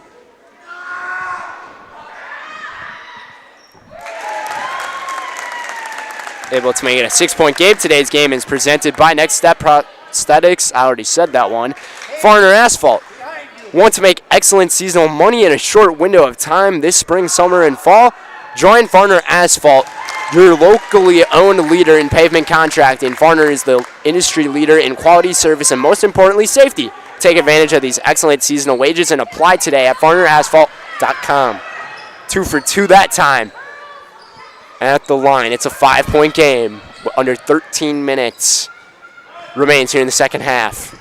Able to make it a 6-point game. Today's game is presented by Next Step Prosthetics. I already said that one. Farner Asphalt. Want to make excellent seasonal money in a short window of time this spring, summer, and fall? Join Farner Asphalt, your locally owned leader in pavement contracting. Farner is the industry leader in quality, service, and most importantly, safety. Take advantage of these excellent seasonal wages and apply today at farnerasphalt.com. 2 for 2 that time. At the line, it's a 5-point game. Under 13 minutes remains here in the second half.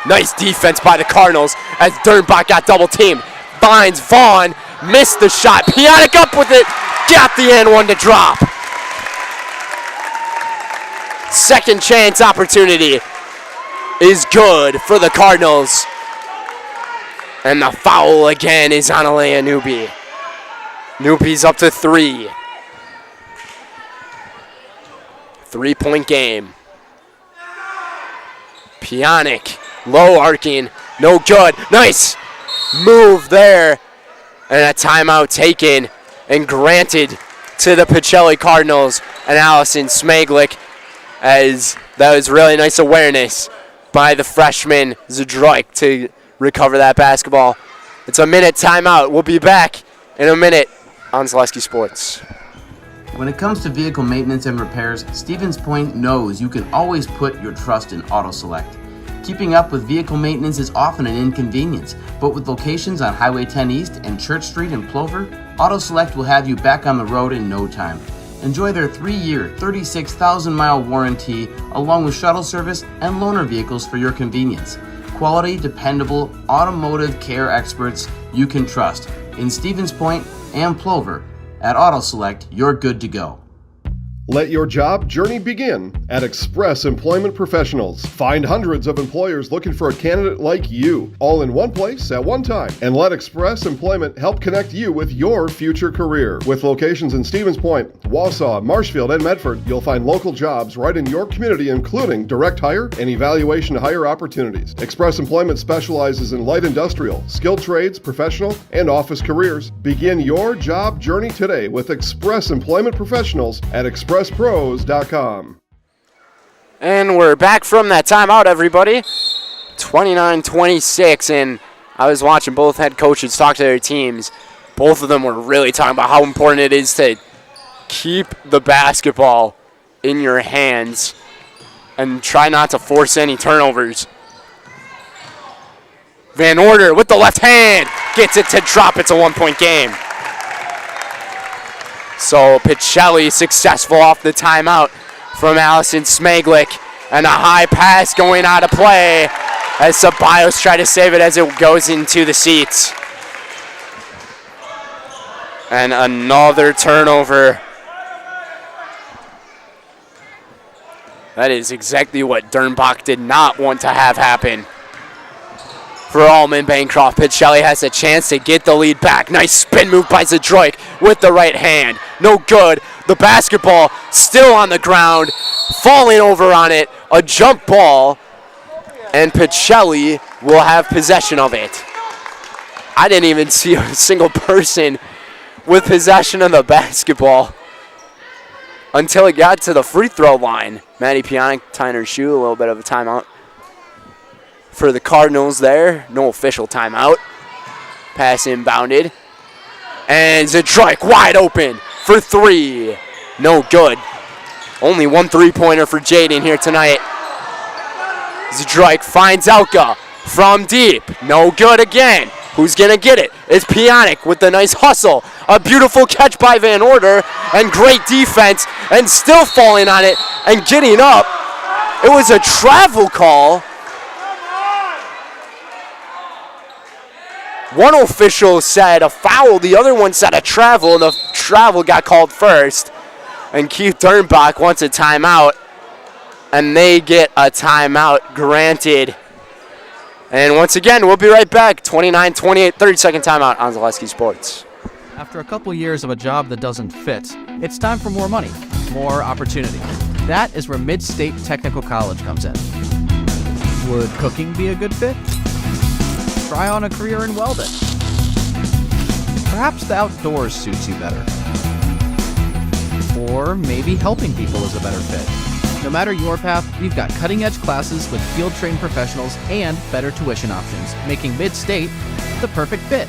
Nice defense by the Cardinals as Dernbach got double teamed. Finds Vaughn, missed the shot. Pionic up with it, got the and one to drop. Second chance opportunity is good for the Cardinals. And the foul again is on Alea Newby. Newby's up to 3. 3-point game. Pionic, low arcing, no good. Nice move there. And a timeout taken and granted to the Pacelli Cardinals and Allison Smaglik, as that was really nice awareness by the freshman Zdroik to recover that basketball. It's a minute timeout. We'll be back in a minute on Zaleski Sports. When it comes to vehicle maintenance and repairs, Stevens Point knows you can always put your trust in AutoSelect. Keeping up with vehicle maintenance is often an inconvenience, but with locations on Highway 10 East and Church Street in Plover, AutoSelect will have you back on the road in no time. Enjoy their 3-year, 36,000-mile warranty, along with shuttle service and loaner vehicles for your convenience. Quality, dependable, automotive care experts you can trust. In Stevens Point and Plover, at AutoSelect, you're good to go. Let your job journey begin at Express Employment Professionals. Find hundreds of employers looking for a candidate like you, all in one place at one time. And let Express Employment help connect you with your future career. With locations in Stevens Point, Wausau, Marshfield, and Medford, you'll find local jobs right in your community, including direct hire and evaluation to hire opportunities. Express Employment specializes in light industrial, skilled trades, professional, and office careers. Begin your job journey today with Express Employment Professionals at expresspros.com. And we're back from that timeout, everybody. 29-26, and I was watching both head coaches talk to their teams. Both of them were really talking about how important it is to keep the basketball in your hands and try not to force any turnovers. Van Order with the left hand gets it to drop. It's a 1-point game. So Pacelli successful off the timeout from Allison Smaglik, and a high pass going out of play as Ceballos try to save it as it goes into the seats. And another turnover. That is exactly what Dernbach did not want to have happen. For Almond-Bancroft, Pacelli has a chance to get the lead back. Nice spin move by Zdroik with the right hand. No good. The basketball still on the ground, falling over on it. A jump ball, and Pacelli will have possession of it. I didn't even see a single person with possession of the basketball until it got to the free throw line. Maddie Pionic tying her shoe, a little bit of a timeout for the Cardinals there. No official timeout. Pass inbounded. And Zdroik wide open for 3. No good. Only one 3-pointer for Jaden here tonight. Zdroik finds Elka from deep. No good again. Who's going to get it? It's Pionic with the nice hustle. A beautiful catch by Van Order and great defense, and still falling on it and getting up. It was a travel call. One official said a foul, the other one said a travel, and the travel got called first. And Keith Dernbach wants a timeout, and they get a timeout granted. And once again, we'll be right back. 29-28, 30-second timeout on Zaleski Sports. After a couple years of a job that doesn't fit, it's time for more money, more opportunity. That is where Mid-State Technical College comes in. Would cooking be a good fit? Try on a career in welding. Perhaps the outdoors suits you better. Or maybe helping people is a better fit. No matter your path, we've got cutting-edge classes with field-trained professionals and better tuition options, making Mid-State the perfect fit.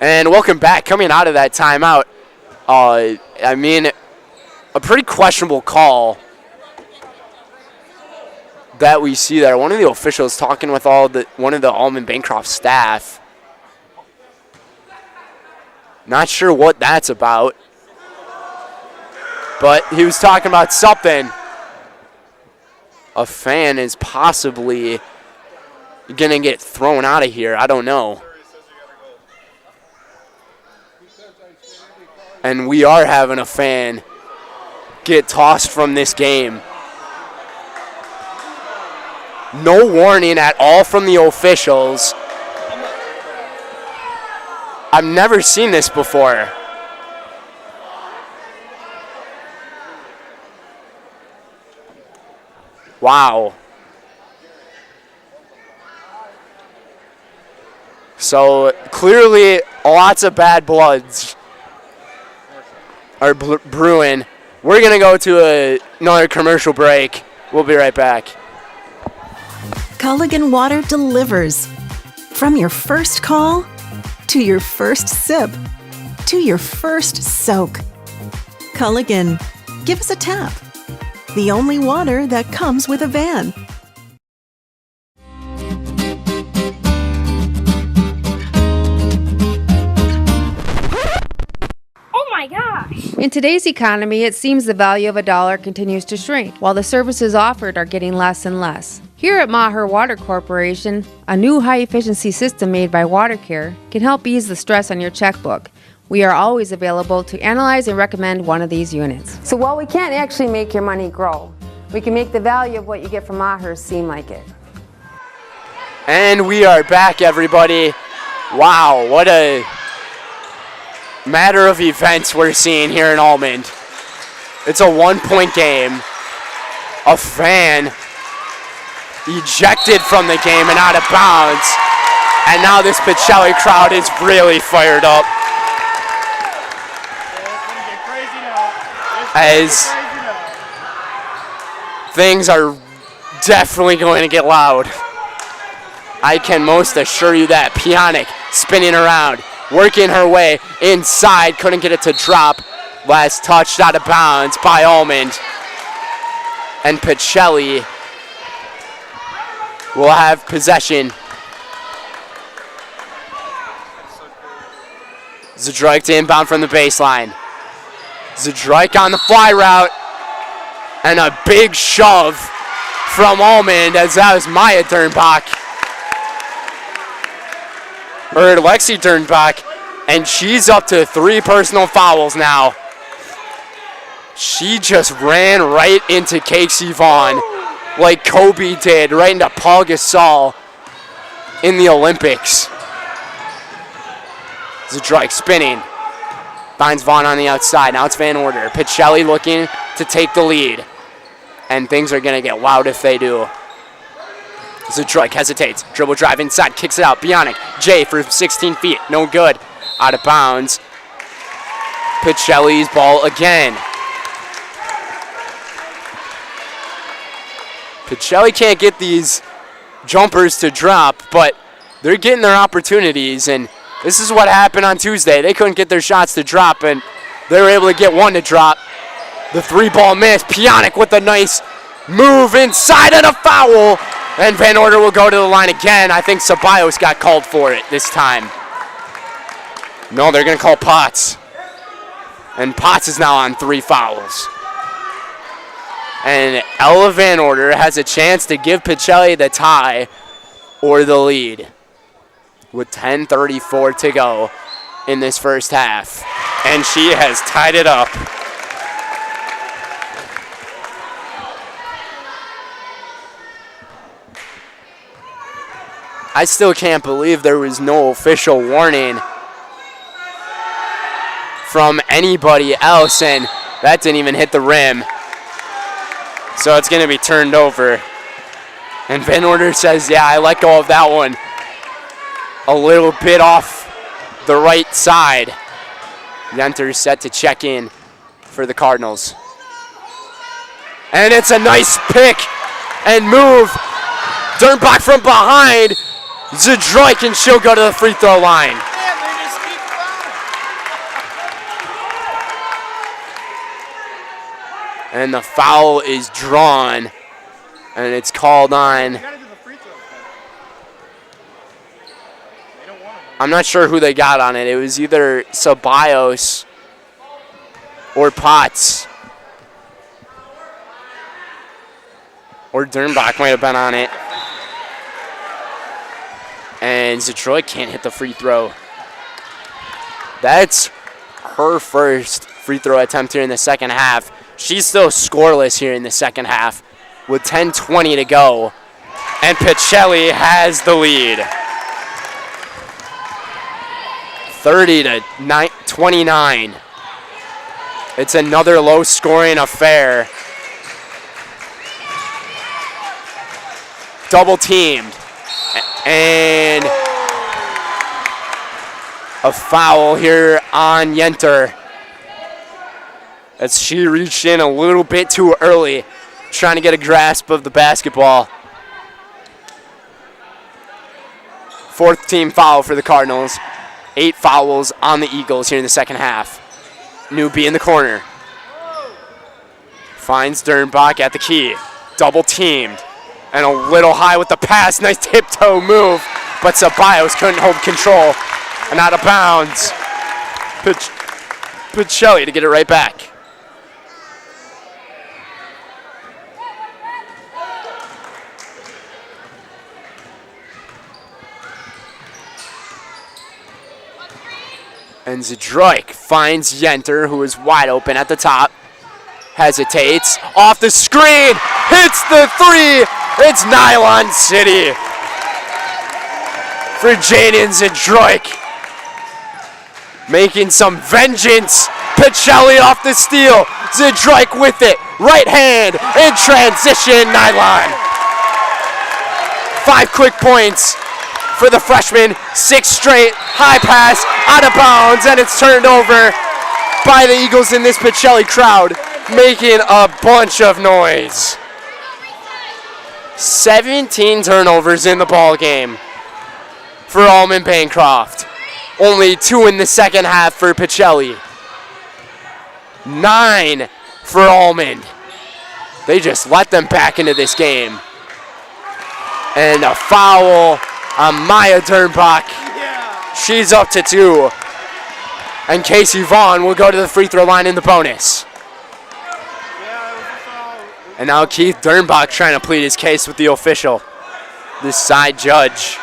And welcome back. Coming out of that timeout, a pretty questionable call that we see there. One of the officials talking with one of the Almond-Bancroft staff. Not sure what that's about, but he was talking about something. A fan is possibly going to get thrown out of here. I don't know. And we are having a fan get tossed from this game. No warning at all from the officials. I've never seen this before. Wow. So clearly lots of bad bloods are brewing. We're going to go to another commercial break. We'll be right back. Culligan Water delivers. From your first call to your first sip to your first soak. Culligan, give us a tap. The only water that comes with a van. Oh my gosh! In today's economy, it seems the value of a dollar continues to shrink, while the services offered are getting less and less. Here at Maher Water Corporation, a new high-efficiency system made by WaterCare can help ease the stress on your checkbook. We are always available to analyze and recommend one of these units. So while we can't actually make your money grow, we can make the value of what you get from Maher seem like it. And we are back, everybody. Wow, what a matter of events we're seeing here in Almond. It's a 1-point game. A fan ejected from the game and out of bounds. And now this Pacelli crowd is really fired up. As things are definitely going to get loud. I can most assure you that. Pionic spinning around, working her way inside, couldn't get it to drop. Last touched out of bounds by Almond. And Pacelli will have possession. Zadrojk to inbound from the baseline. Zadrojk on the fly route. And a big shove from Almond, as that was Maya Dernbach. Or Lexi Dernbach. And she's up to 3 personal fouls now. She just ran right into Casey Vaughn like Kobe did, right into Paul Gasol in the Olympics. Zadrojk spinning. Finds Vaughn on the outside. Now it's Van Order. Pacelli looking to take the lead. And things are going to get loud if they do. Zadrojk hesitates. Dribble drive inside. Kicks it out. Bionic. Jay for 16 feet. No good. Out of bounds. Pacelli's ball again. Pacelli can't get these jumpers to drop, but they're getting their opportunities. And this is what happened on Tuesday. They couldn't get their shots to drop, and they were able to get one to drop. The 3-ball miss. Pionic with a nice move inside and a foul. And Van Order will go to the line again. I think Ceballos got called for it this time. No, they're going to call Potts. And Potts is now on 3 fouls. And Ella Van Order has a chance to give Pacelli the tie or the lead with 10:34 to go in this first half. And she has tied it up. I still can't believe there was no official warning from anybody else, and that didn't even hit the rim. So it's going to be turned over. And Van Order says, yeah, I let go of that one a little bit off the right side. Yenter's set to check in for the Cardinals. And it's a nice pick and move. Dernbach from behind. Zadrojk, and she'll go to the free throw line. And the foul is drawn And it's called on. I'm not sure who they got on it. It was either Ceballos or Potts. Or Dernbach might have been on it. And Detroit can't hit the free throw. That's her first free throw attempt here in the second half. She's still scoreless here in the second half with 10:20 to go. And Pacelli has the lead. 30-29. It's another low-scoring affair. Double teamed. And a foul here on Yenter. As she reached in a little bit too early, trying to get a grasp of the basketball. Fourth team foul for the Cardinals. 8 fouls on the Eagles here in the second half. Newbie in the corner. Finds Dernbach at the key. Double teamed. And a little high with the pass. Nice tiptoe move. But Ceballos couldn't hold control. And out of bounds. Pacelli to get it right back. And Zdroik finds Yenter, who is wide open at the top. Hesitates. Off the screen. Hits the three. It's Nylon City for Jaden Zdroik. Making some vengeance. Pacelli off the steal. Zdroik with it. Right hand in transition. Nylon. 5 quick points for the freshman. 6 straight. High pass. Out of bounds. And it's turned over by the Eagles in this Pacelli crowd, making a bunch of noise. 17 turnovers in the ball game for Almond-Bancroft. Only 2 in the second half for Pacelli. 9 for Almond. They just let them back into this game. And a foul on Maya Dernbach. She's up to 2. And Casey Vaughn will go to the free throw line in the bonus. And now Keith Dernbach trying to plead his case with the official, this side judge.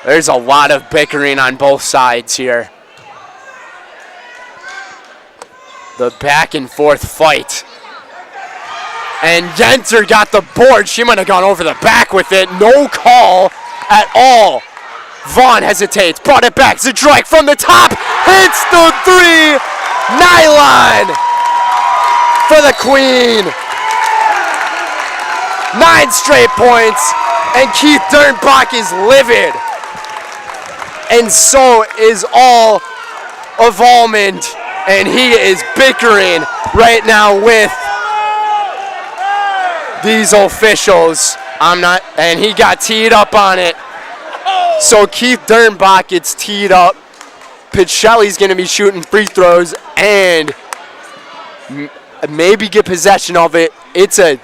There's a lot of bickering on both sides here. The back and forth fight. And Yenter got the board. She might have gone over the back with it. No call at all. Vaughn hesitates, brought it back. Zdroik from the top, hits the 3. Nylon for the Queen. 9 straight points, and Keith Dernbach is livid. And so is all of Almond, and he is bickering right now with these officials. And he got teed up on it. So Keith Dernbach gets teed up. Pacelli's going to be shooting free throws and maybe get possession of it. It's a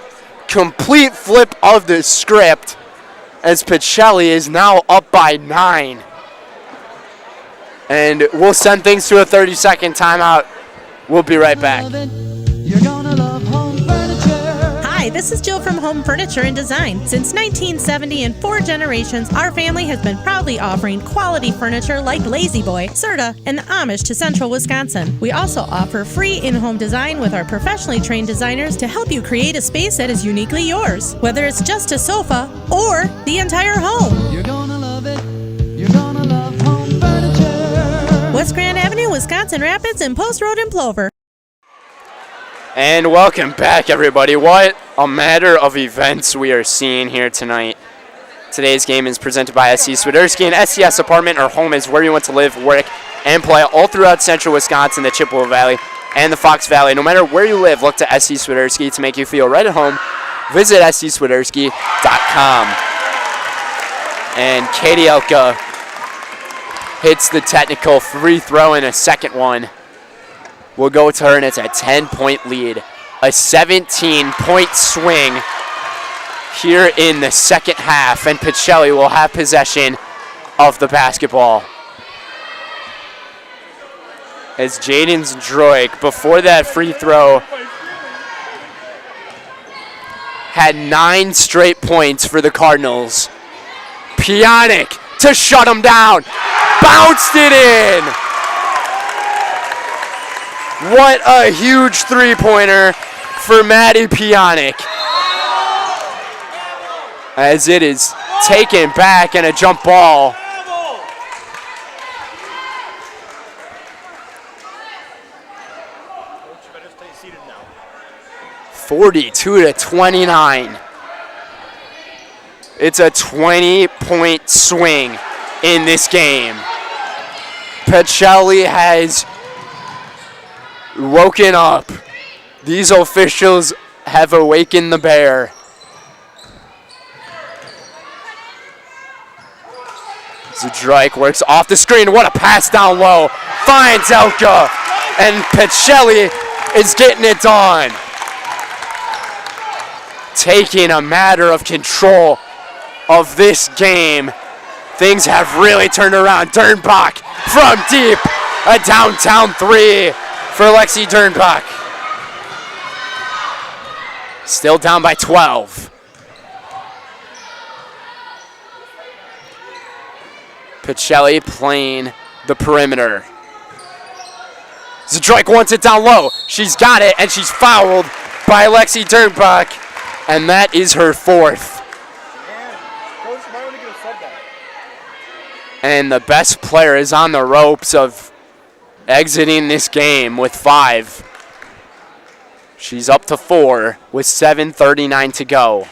complete flip of the script as Pacelli is now up by 9. And we'll send things to a 30-second timeout. We'll be right back. Hi, this is Jill from Home Furniture and Design. Since 1970 and 4 generations, our family has been proudly offering quality furniture like Lazy Boy, Serta, and Amish to Central Wisconsin. We also offer free in-home design with our professionally trained designers to help you create a space that is uniquely yours, whether it's just a sofa or the entire home. You're gonna love it. You're gonna love Home Furniture. West Grand Avenue, Wisconsin Rapids, and Post Road in Plover. And welcome back, everybody. What a matter of events we are seeing here tonight. Today's game is presented by SC Swiderski. An SCS apartment or home is where you want to live, work, and play all throughout Central Wisconsin, the Chippewa Valley, and the Fox Valley. No matter where you live, look to SC Swiderski to make you feel right at home. Visit scswiderski.com. And Katie Elka hits the technical free throw in a second one. We'll go to her, and it's a 10-point lead a 17-point swing here in the second half, and Pacelli will have possession of the basketball. As Jaden Zdroik, before that free throw, had 9 straight points for the Cardinals. Pjanic to shut him down. Bounced it in. What a huge three-pointer for Maddie Pjanic. As it is taken back and a jump ball. Seated now. 42-29. It's a 20-point swing in this game. Pacelli has woken up. These officials have awakened the bear. Zdroik works off the screen. What a pass down low. Finds Elka. And Pacelli is getting it done. Taking a matter of control of this game. Things have really turned around. Dernbach from deep. A downtown three for Lexi Dernbach. Still down by 12. Pacelli playing the perimeter. Zdroik wants it down low. She's got it, and she's fouled by Lexi Dernbach, and that is her 4th. And the best player is on the ropes of exiting this game with 5. She's up to 4 with 7:39 to go.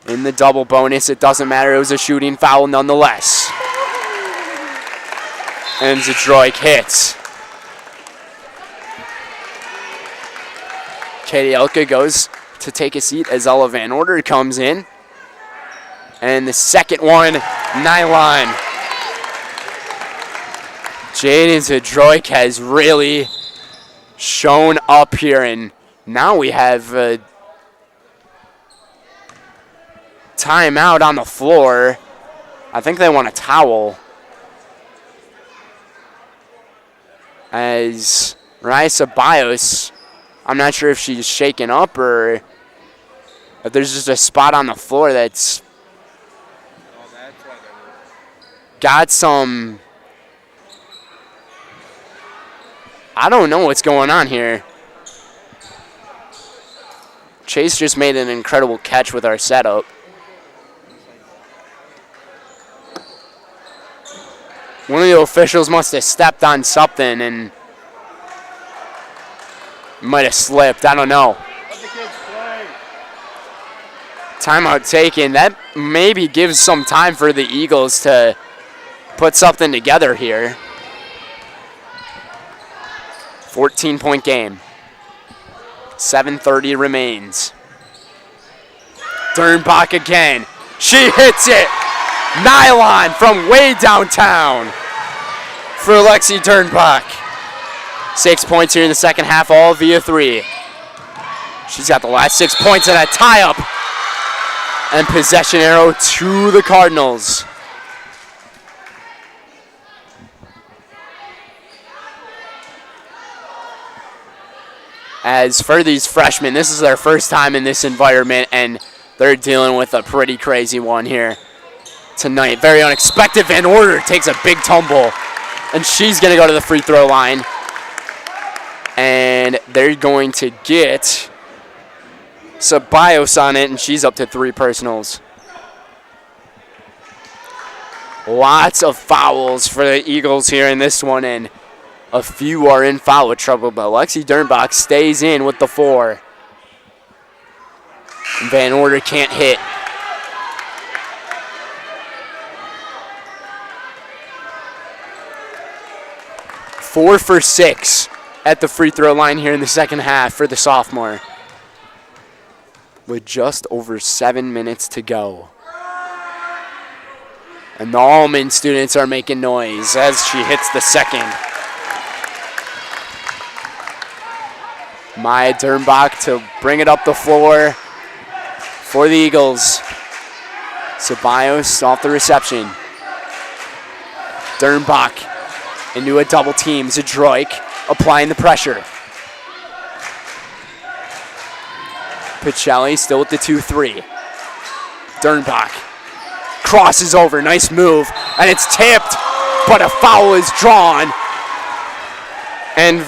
In the double bonus, it doesn't matter. It was a shooting foul nonetheless. And Zdroik hits. Katie Elka goes to take a seat as Ella Van Order comes in. And the second one, nylon. Jaden Zdroik has really shown up here, and now we have a timeout on the floor. I think they want a towel. As Raisa Bios, I'm not sure if she's shaken up or if there's just a spot on the floor that's got some, I don't know what's going on here. Chase just made an incredible catch with our setup. One of the officials must have stepped on something and might have slipped. I don't know. Timeout taken. That maybe gives some time for the Eagles to put something together here. 14-point game. 7:30 remains. Dernbach again. She hits it. Nylon from way downtown for Lexi Dernbach. 6 points here in the second half, all via 3. She's got the last 6 points and a tie-up. And possession arrow to the Cardinals. As for these freshmen, this is their first time in this environment, and they're dealing with a pretty crazy one here tonight. Very unexpected. Van Order takes a big tumble, and she's going to go to the free throw line. And they're going to get Ceballos on it, and she's up to 3 personals. Lots of fouls for the Eagles here in this one, and a few are in foul trouble, but Lexi Dernbach stays in with the 4. Van Order can't hit. Four for 6 at the free throw line here in the second half for the sophomore, with just over 7 minutes to go. And the Almond students are making noise as she hits the second. Maya Dernbach to bring it up the floor for the Eagles. Ceballos off the reception. Dernbach into a double team. Zadroik applying the pressure. Pacelli still with the 2-3. Dernbach crosses over. Nice move. And it's tipped, but a foul is drawn. And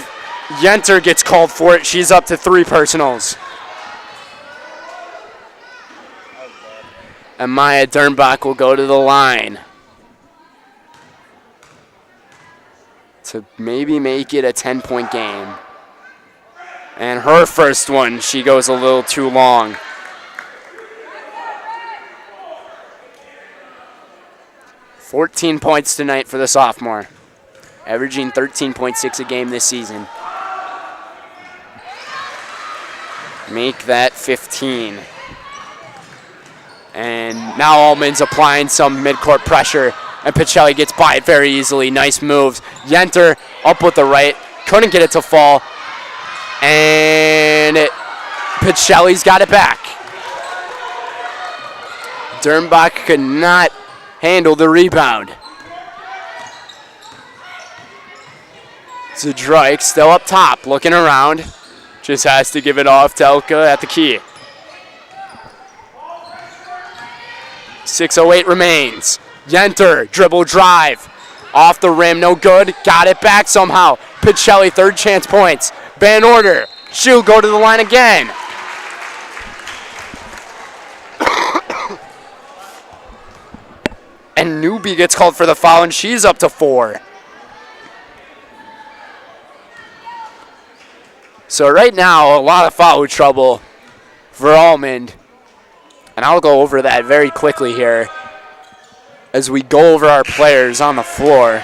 Yenter gets called for it. She's up to 3 personals. And Maya Dernbach will go to the line to maybe make it a 10-point game. And her first one, she goes a little too long. "14 points tonight for the sophomore, averaging 13.6 a game this season. Make that 15. And now Almond's applying some midcourt pressure, and Pacelli gets by it very easily. Nice moves. Yenter up with the right, couldn't get it to fall, and Pacelli's got it back. Dernbach could not handle the rebound. Zadroik still up top, looking around. Just has to give it off to Elka at the key. 6:08 remains. Yenter, dribble drive. Off the rim, no good. Got it back somehow. Pacelli, third chance points. Van Order, she'll go to the line again. And Newby gets called for the foul, and she's up to 4. So right now, a lot of foul trouble for Almond. And I'll go over that very quickly here as we go over our players on the floor.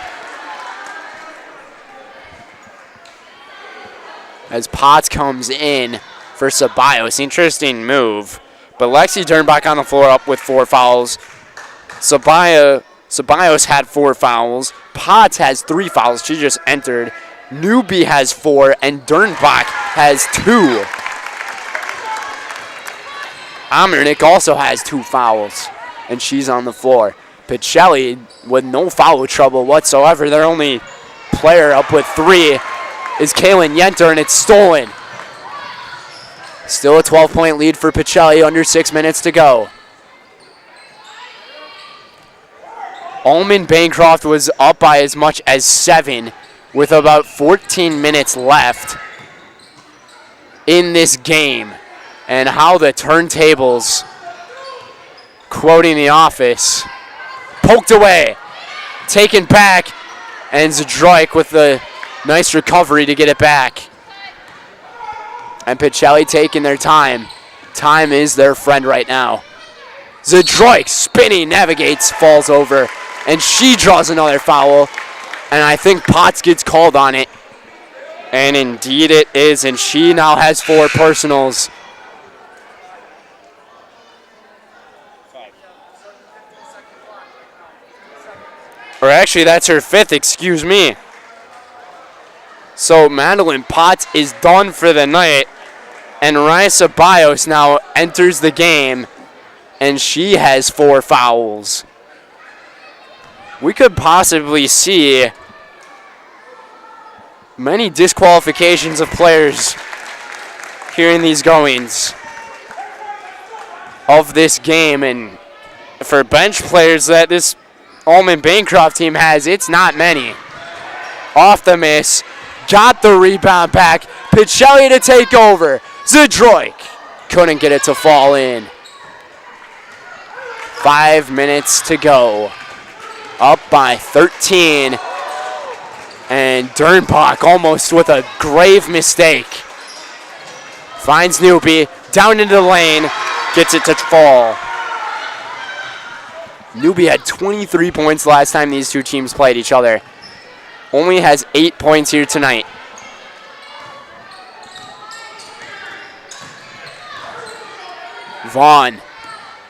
As Potts comes in for Ceballos. Interesting move. But Lexi Dernbach on the floor up with 4 fouls. Ceballos had 4 fouls. Potts has 3 fouls. She just entered. Newby has 4, and Dernbach has 2. Amernick also has 2 fouls, and she's on the floor. Pacelli with no foul trouble whatsoever. Their only player up with 3 is Kaylin Yenter, and it's stolen. Still a 12-point lead for Pacelli, under 6 minutes to go. Almond-Bancroft was up by as much as 7 with about 14 minutes left in this game. And how the turntables, quoting The Office, poked away, taken back, and Zadroik with the nice recovery to get it back. And Pacelli taking their time. Time is their friend right now. Zadroik spinning, navigates, falls over, and she draws another foul. And I think Potts gets called on it. And indeed it is, and she now has 4 personals. Or actually, that's her 5th, excuse me. So Madeline Potts is done for the night. And Ryan Ceballos now enters the game, and she has 4 fouls. We could possibly see many disqualifications of players here in these goings of this game. And for bench players that this Almond-Bancroft team has, it's not many. Off the miss, got the rebound back. Pacelli to take over. Zadroik couldn't get it to fall in. 5 minutes to go. Up by 13. And Dernbach almost with a grave mistake. Finds Newby, down into the lane, gets it to fall. Newby had 23 points last time these two teams played each other. Only has 8 points here tonight. Vaughn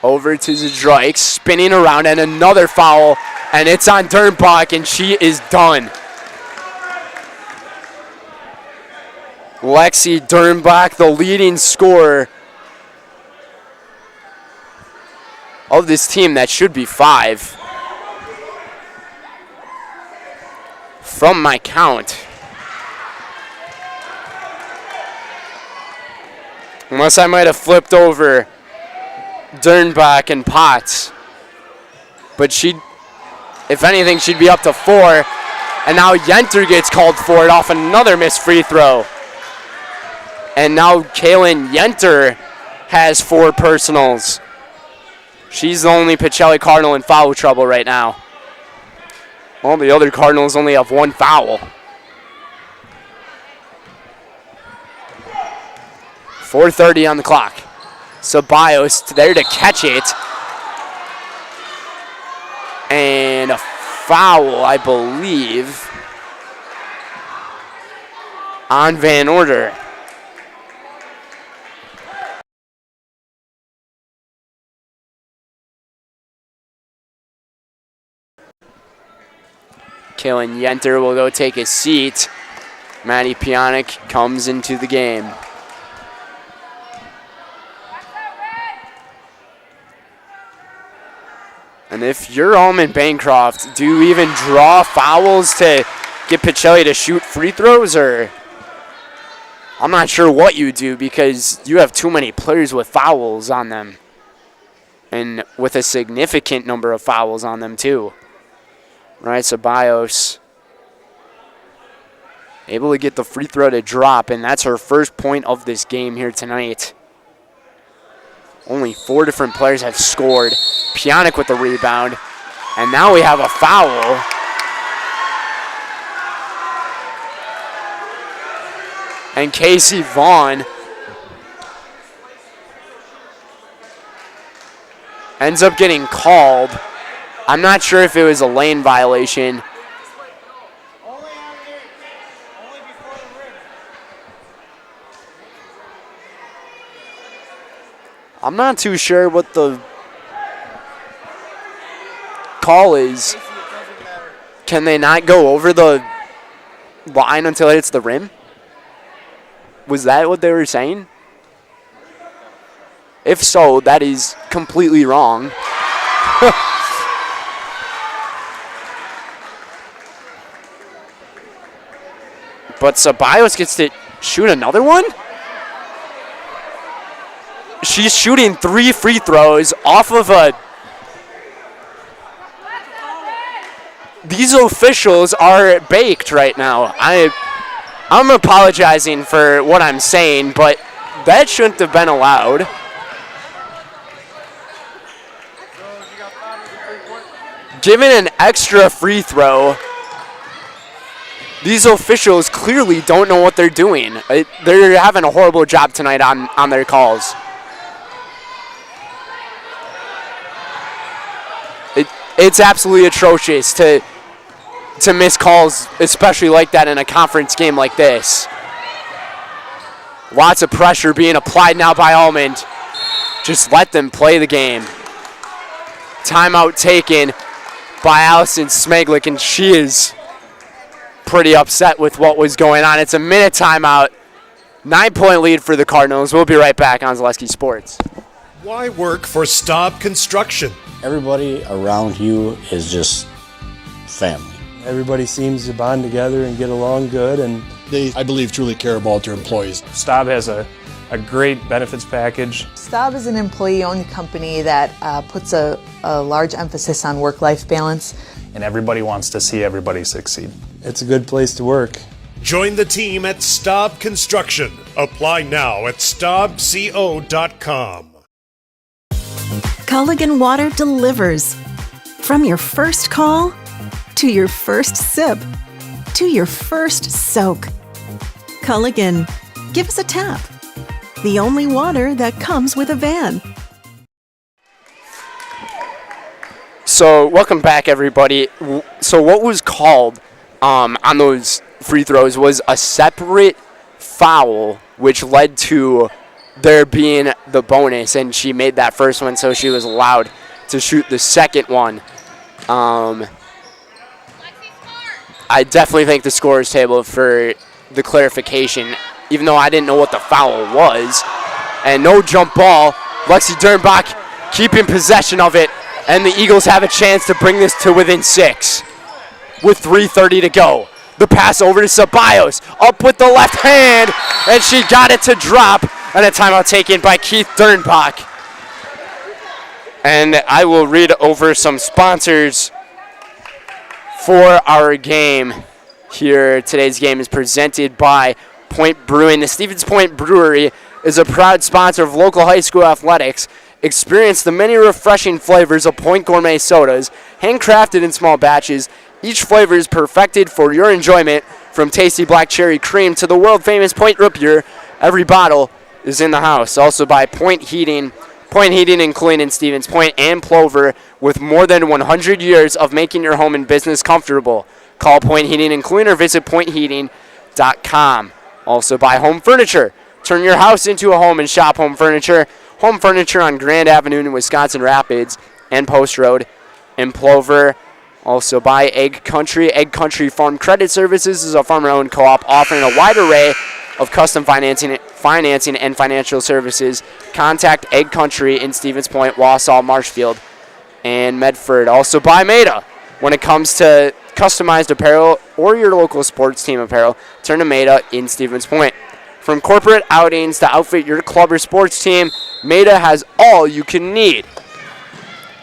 over to Zadroik, spinning around, and another foul, and it's on Dernbach, and she is done. Lexi Dernbach, the leading scorer of this team. That should be 5 from my count. Unless I might have flipped over Dernbach and Potts. But if anything, she'd be up to 4. And now Yenter gets called for it off another missed free throw. And now Kaylin Yenter has 4 personals. She's the only Pacelli Cardinal in foul trouble right now. All the other Cardinals only have 1 foul. 4:30 on the clock. Ceballos there to catch it. And a foul, I believe, on Van Order. Kaylin Yenter will go take a seat. Maddie Pionic comes into the game. And if you're Almond-Bancroft, do you even draw fouls to get Pacelli to shoot free throws? Or I'm not sure what you do, because you have too many players with fouls on them. And with a significant number of fouls on them too. Right, Ceballos able to get the free throw to drop, and that's her first point of this game here tonight. Only 4 different players have scored. Pionic with the rebound. And now we have a foul. And Casey Vaughn ends up getting called. I'm not sure if it was a lane violation. I'm not too sure what the call is. Can they not go over the line until it hits the rim? Was that what they were saying? If so, that is completely wrong. But Ceballos gets to shoot another one? She's shooting 3 free throws off of a... These officials are baked right now. I'm apologizing for what I'm saying, but that shouldn't have been allowed. Given an extra free throw, these officials clearly don't know what they're doing. They're having a horrible job tonight on their calls. It's absolutely atrocious to miss calls, especially like that in a conference game like this. Lots of pressure being applied now by Almond. Just let them play the game. Timeout taken by Allison Smeglik, and she is pretty upset with what was going on. It's a minute timeout. 9-point lead for the Cardinals. We'll be right back on Zaleski Sports. Why work for Staub Construction? Everybody around you is just family. Everybody seems to bond together and get along good, and They, I believe, truly care about their employees. Staub has a great benefits package. Staub is an employee-owned company that puts a large emphasis on work-life balance. And everybody wants to see everybody succeed. it's a good place to work. Join the team at Staub Construction. Apply now at staubco.com. Culligan Water delivers. From your first call, to your first sip, to your first soak. Culligan, give us a tap. The only water that comes with a van. So, welcome back, everybody. So, what was called on those free throws was a separate foul, which led to there being the bonus, and she made that first one, so she was allowed to shoot the second one. I definitely thank the scorer's table for the clarification even though I didn't know what the foul was. And no jump ball. Lexi Dernbach keeping possession of it, and the Eagles have a chance to bring this to within 6 with 3:30 to go. The pass over to Ceballos, up with the left hand, and she got it to drop, and a timeout taken by Keith Dernbach. And I will read over some sponsors for our game here. Today's game is presented by Point Brewing. The Stevens Point Brewery is a proud sponsor of local high school athletics. Experience the many refreshing flavors of Point Gourmet sodas, handcrafted in small batches. Each flavor is perfected for your enjoyment, from tasty black cherry cream to the world-famous Point Root Beer. Every bottle is in the house. Also by Point Heating and Cooling in Stevens Point and Plover, with more than 100 years of making your home and business comfortable. Call Point Heating and Cooling or visit pointheating.com. Also by Home Furniture. Turn your house into a home and shop Home Furniture. Home Furniture on Grand Avenue in Wisconsin Rapids and Post Road in Plover. Also by Egg Country. Egg Country Farm Credit Services is a farmer-owned co-op offering a wide array of custom financing and financial services. Contact Egg Country in Stevens Point, Wausau, Marshfield, and Medford. Also by Maida. When it comes to customized apparel or your local sports team apparel, turn to Maida in Stevens Point. From corporate outings to outfit your club or sports team, Maida has all you can need.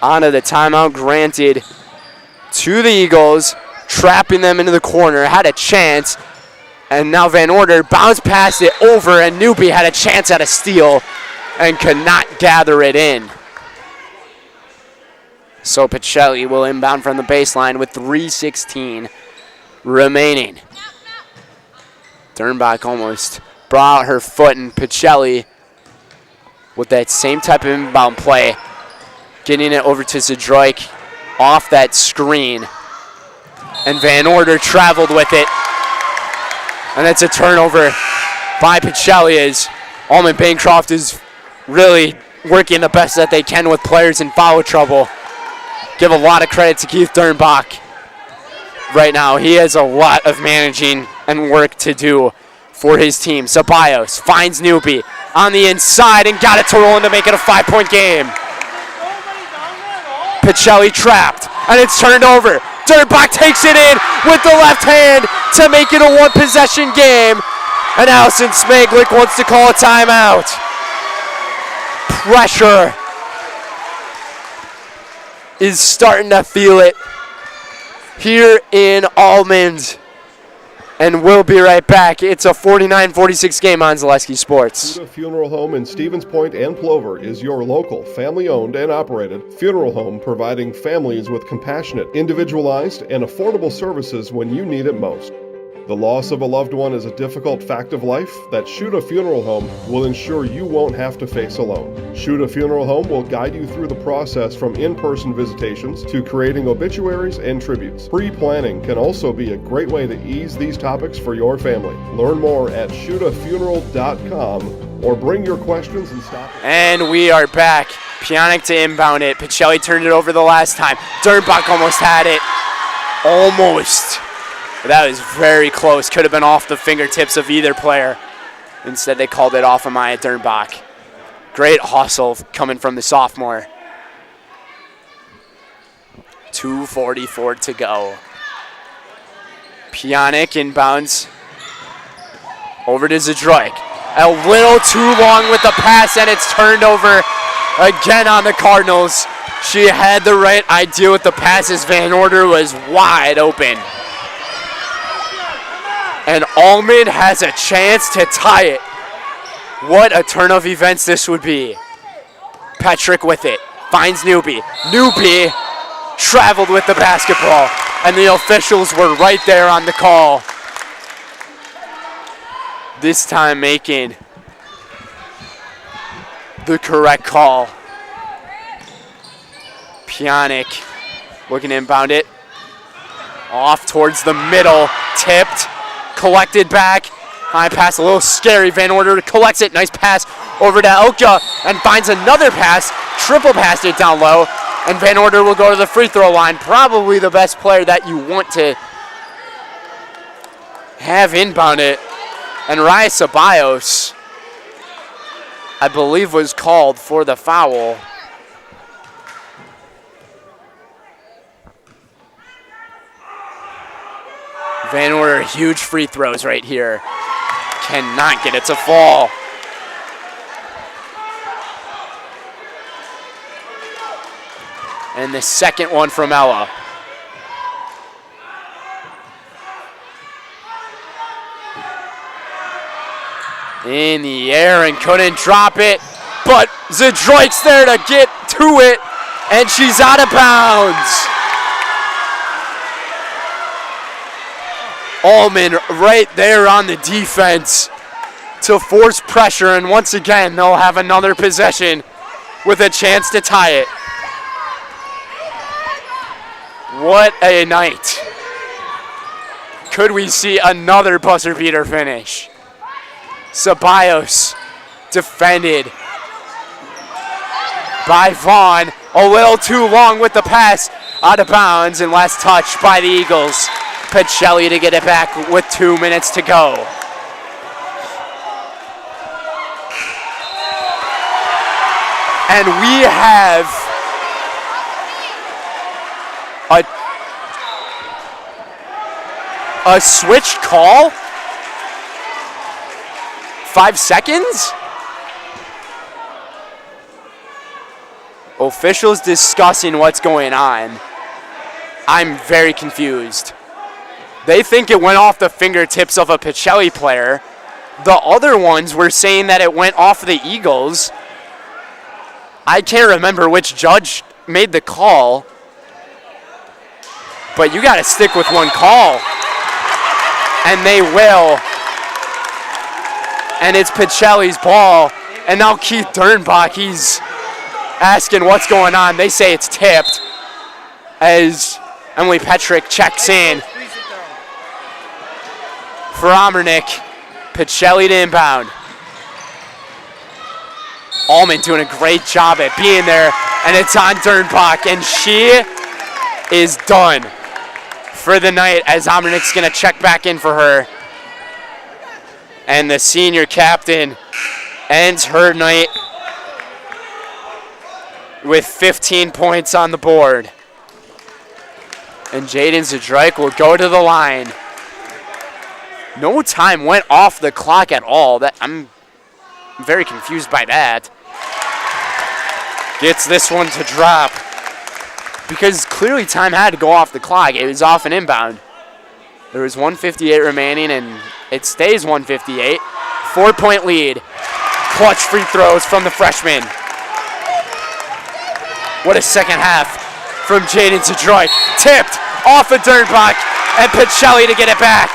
On to the timeout granted to the Eagles, trapping them into the corner. Had a chance, and now Van Order bounced past it over, and Newby had a chance at a steal and could not gather it in. So Pacelli will inbound from the baseline with 3:16 remaining. Dernbach almost brought out her foot, and Pacelli with that same type of inbound play, getting it over to Zadroik off that screen. And Van Order traveled with it. And it's a turnover by Pacelli, as Almond-Bancroft is really working the best that they can with players in foul trouble. Give a lot of credit to Keith Dernbach right now. He has a lot of managing and work to do for his team. Ceballos finds Newby on the inside and got it to roll in to make it a 5-point game. Pacelli trapped, and it's turned over. Dernbach takes it in with the left hand to make it a one-possession game. And Allison Smaglick wants to call a timeout. Pressure is starting to feel it here in Almond. And we'll be right back. It's a 49-46 game on Zaleski Sports. Shuda Funeral Home in Stevens Point and Plover is your local, family-owned and operated funeral home, providing families with compassionate, individualized, and affordable services when you need it most. The loss of a loved one is a difficult fact of life that Shuda Funeral Home will ensure you won't have to face alone. Shuda Funeral Home will guide you through the process, from in-person visitations to creating obituaries and tributes. Pre-planning can also be a great way to ease these topics for your family. Learn more at shudafuneral.com or bring your questions and stop. And we are back. Pionik to inbound it. Pacelli turned it over the last time. Dernbach almost had it. Almost. That was very close. Could have been off the fingertips of either player. Instead, they called it off of Maya Dernbach. Great hustle coming from the sophomore. 2:44 to go. Pionik inbounds over to Zadroik. A little too long with the pass, and it's turned over again on the Cardinals. She had the right idea with the passes. Van Order was wide open. And Almond has a chance to tie it. What a turn of events this would be. Patrick with it. Finds Newby. Newby traveled with the basketball. And the officials were right there on the call. This time making the correct call. Pionik looking to inbound it. Off towards the middle. Tipped. Collected back. High pass, a little scary. Van Order collects it. Nice pass over to Elka and finds another pass. Triple passed it down low. And Van Order will go to the free throw line. Probably the best player that you want to have inbound it And Raya Ceballos, I believe, was called for the foul. Van Order, huge free throws right here. Cannot get it to fall. And the second one from Ella. In the air and couldn't drop it, but Zadroik's there to get to it, and she's out of bounds. Almond right there on the defense to force pressure, and once again, they'll have another possession with a chance to tie it. What a night. Could we see another buzzer beater finish? Ceballos defended by Vaughn. A little too long with the pass, out of bounds, and last touch by the Eagles. Pacelli to get it back with 2 minutes to go. And we have a switch call. 5 seconds? Officials discussing what's going on. I'm very confused. They think it went off the fingertips of a Pacelli player. The other ones were saying that it went off the Eagles. I can't remember which judge made the call, but you got to stick with one call. And they will. And it's Pacelli's ball. And now Keith Dernbach, he's asking what's going on. They say it's tipped as Emily Petrick checks in for Omernick. Pacelli to inbound. Almond doing a great job at being there, and it's on Dernbach, and she is done for the night as Omernick's going to check back in for her. And the senior captain ends her night with 15 points on the board. And Jaden Zadroik will go to the line. No time went off the clock at all. I'm very confused by that. Gets this one to drop. Because clearly time had to go off the clock. It was off an inbound. There was 1:58 remaining, and it stays 1:58. 4-point lead. Clutch free throws from the freshman. What a second half from Jaden Zadroik. Tipped off of Dernbach, and Pacelli to get it back.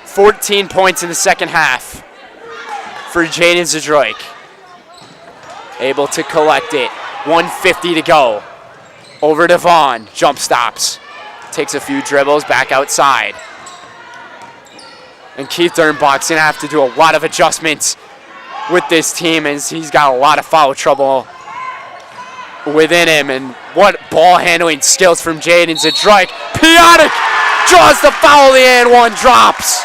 $14 points in the second half for Jaden Zadroik. Able to collect it. 1:50 to go. Over to Vaughn. Jump stops. Takes a few dribbles back outside. And Keith Dernbach's going to have to do a lot of adjustments with this team as he's got a lot of foul trouble within him. And what ball handling skills from Jaden Zadroik. Piotic draws the foul, the and one drops.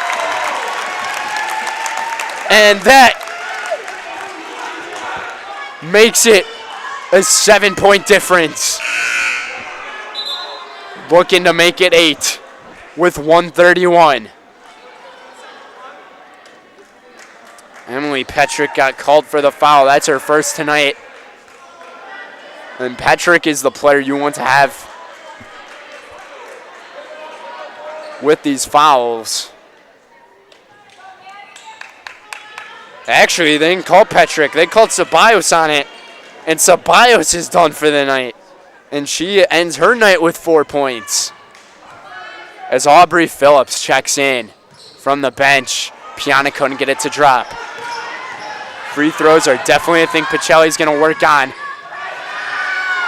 And that makes it a 7-point difference. Looking to make it 8 with 1:31. Emily Petrick got called for the foul. That's her first tonight. And Petrick is the player you want to have with these fouls. Actually, they didn't call Petrick. They called Ceballos on it. And Ceballos is done for the night. And she ends her night with 4 points. As Aubrey Phillips checks in from the bench. Piana couldn't get it to drop. Free throws are definitely a thing Pacelli's going to work on.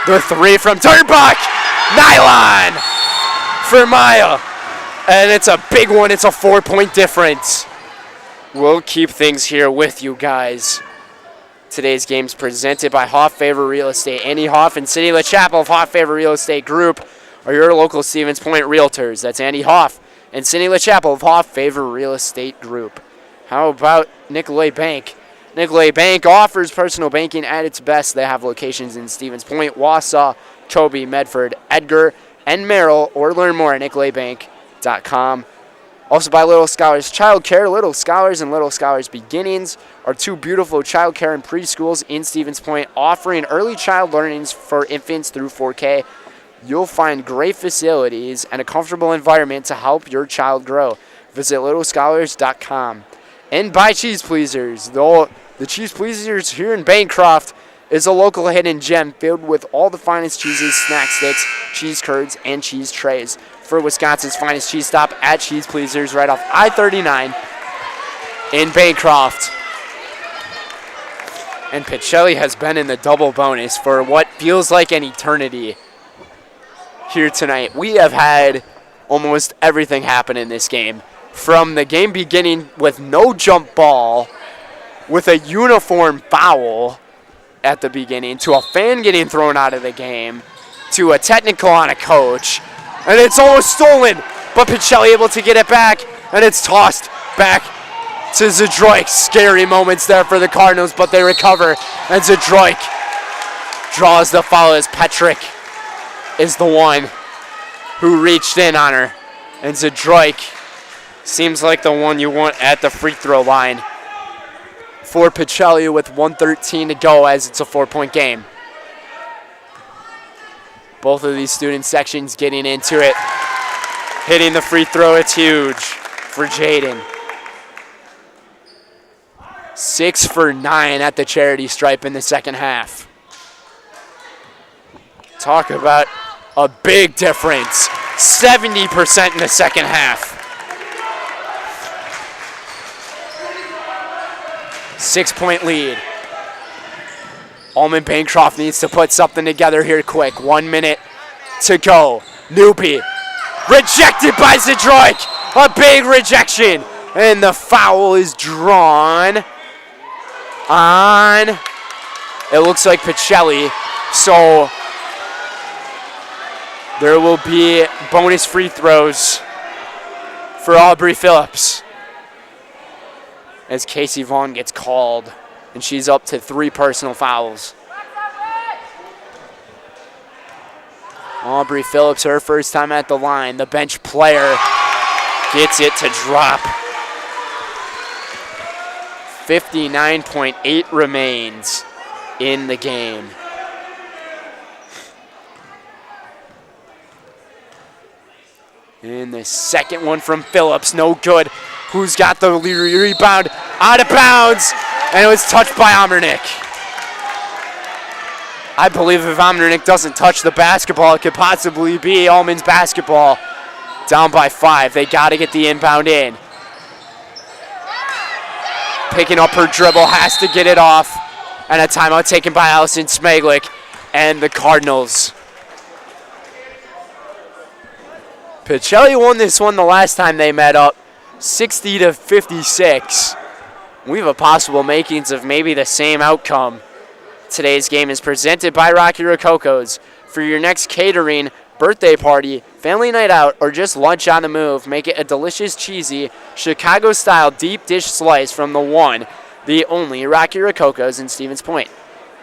The three from Dernbach. Nylon for Maya. And it's a big one. It's a 4-point difference. We'll keep things here with you guys. Today's game's presented by Hoff Favor Real Estate. Andy Hoff and City La Chapel of Hoff Favor Real Estate Group are your local Stevens Point realtors. That's Andy Hoff and Cindy LaChapelle of Hoff Favor Real Estate Group. How about Nicolay Bank? Nicolay Bank offers personal banking at its best. They have locations in Stevens Point, Wausau, Toby, Medford, Edgar, and Merrill, or learn more at nicolaybank.com. Also by Little Scholars Childcare. Little Scholars and Little Scholars Beginnings are two beautiful childcare and preschools in Stevens Point, offering early child learnings for infants through 4K. You'll find great facilities and a comfortable environment to help your child grow. Visit littlescholars.com. And by Cheese Pleasers. The Cheese Pleasers here in Bancroft is a local hidden gem filled with all the finest cheeses, snack sticks, cheese curds, and cheese trays. For Wisconsin's finest cheese stop at Cheese Pleasers right off I-39 in Bancroft. And Pacelli has been in the double bonus for what feels like an eternity here tonight. We have had almost everything happen in this game. From the game beginning with no jump ball, with a uniform foul at the beginning, to a fan getting thrown out of the game, to a technical on a coach. And it's almost stolen, but Pacelli able to get it back, and it's tossed back to Zadroik. Scary moments there for the Cardinals, but they recover, and Zadroik draws the foul as Petrick is the one who reached in on her. And Zadroik seems like the one you want at the free throw line for Pacelli with 1:13 to go as it's a 4-point game. Both of these student sections getting into it. Hitting the free throw, it's huge for Jaden. 6 for 9 at the charity stripe in the second half. Talk about a big difference. 70% in the second half. 6-point lead. Almond-Bancroft needs to put something together here quick. 1 minute to go. Newby rejected by Zadroik. A big rejection. And the foul is drawn on, it looks like Pacelli. So there will be bonus free throws for Aubrey Phillips as Casey Vaughn gets called. And she's up to 3 personal fouls. Aubrey Phillips, her first time at the line. The bench player gets it to drop. 59.8 remains in the game. And the second one from Phillips, no good. Who's got the rebound? Out of bounds. And it was touched by Omernick. I believe if Omernick doesn't touch the basketball, it could possibly be Almond's basketball. Down by 5. They got to get the inbound in. Picking up her dribble, has to get it off. And a timeout taken by Allison Smeglik and the Cardinals. Pacelli won this one the last time they met up, 60-56. We have a possible makings of maybe the same outcome. Today's game is presented by Rocky Rococo's. For your next catering, birthday party, family night out, or just lunch on the move, make it a delicious, cheesy, Chicago-style deep dish slice from the one, the only Rocky Rococo's in Stevens Point.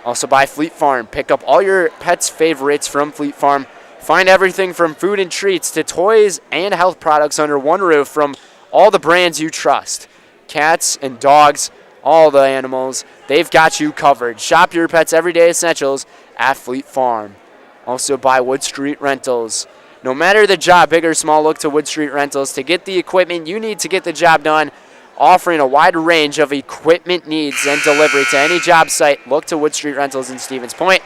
Also by Fleet Farm. Pick up all your pets' favorites from Fleet Farm. Find everything from food and treats to toys and health products under one roof from all the brands you trust. Cats and dogs, all the animals, they've got you covered. Shop your pets' everyday essentials at Fleet Farm. Also by Wood Street Rentals. No matter the job, big or small, look to Wood Street Rentals to get the equipment you need to get the job done. Offering a wide range of equipment needs and delivery to any job site, look to Wood Street Rentals in Stevens Point.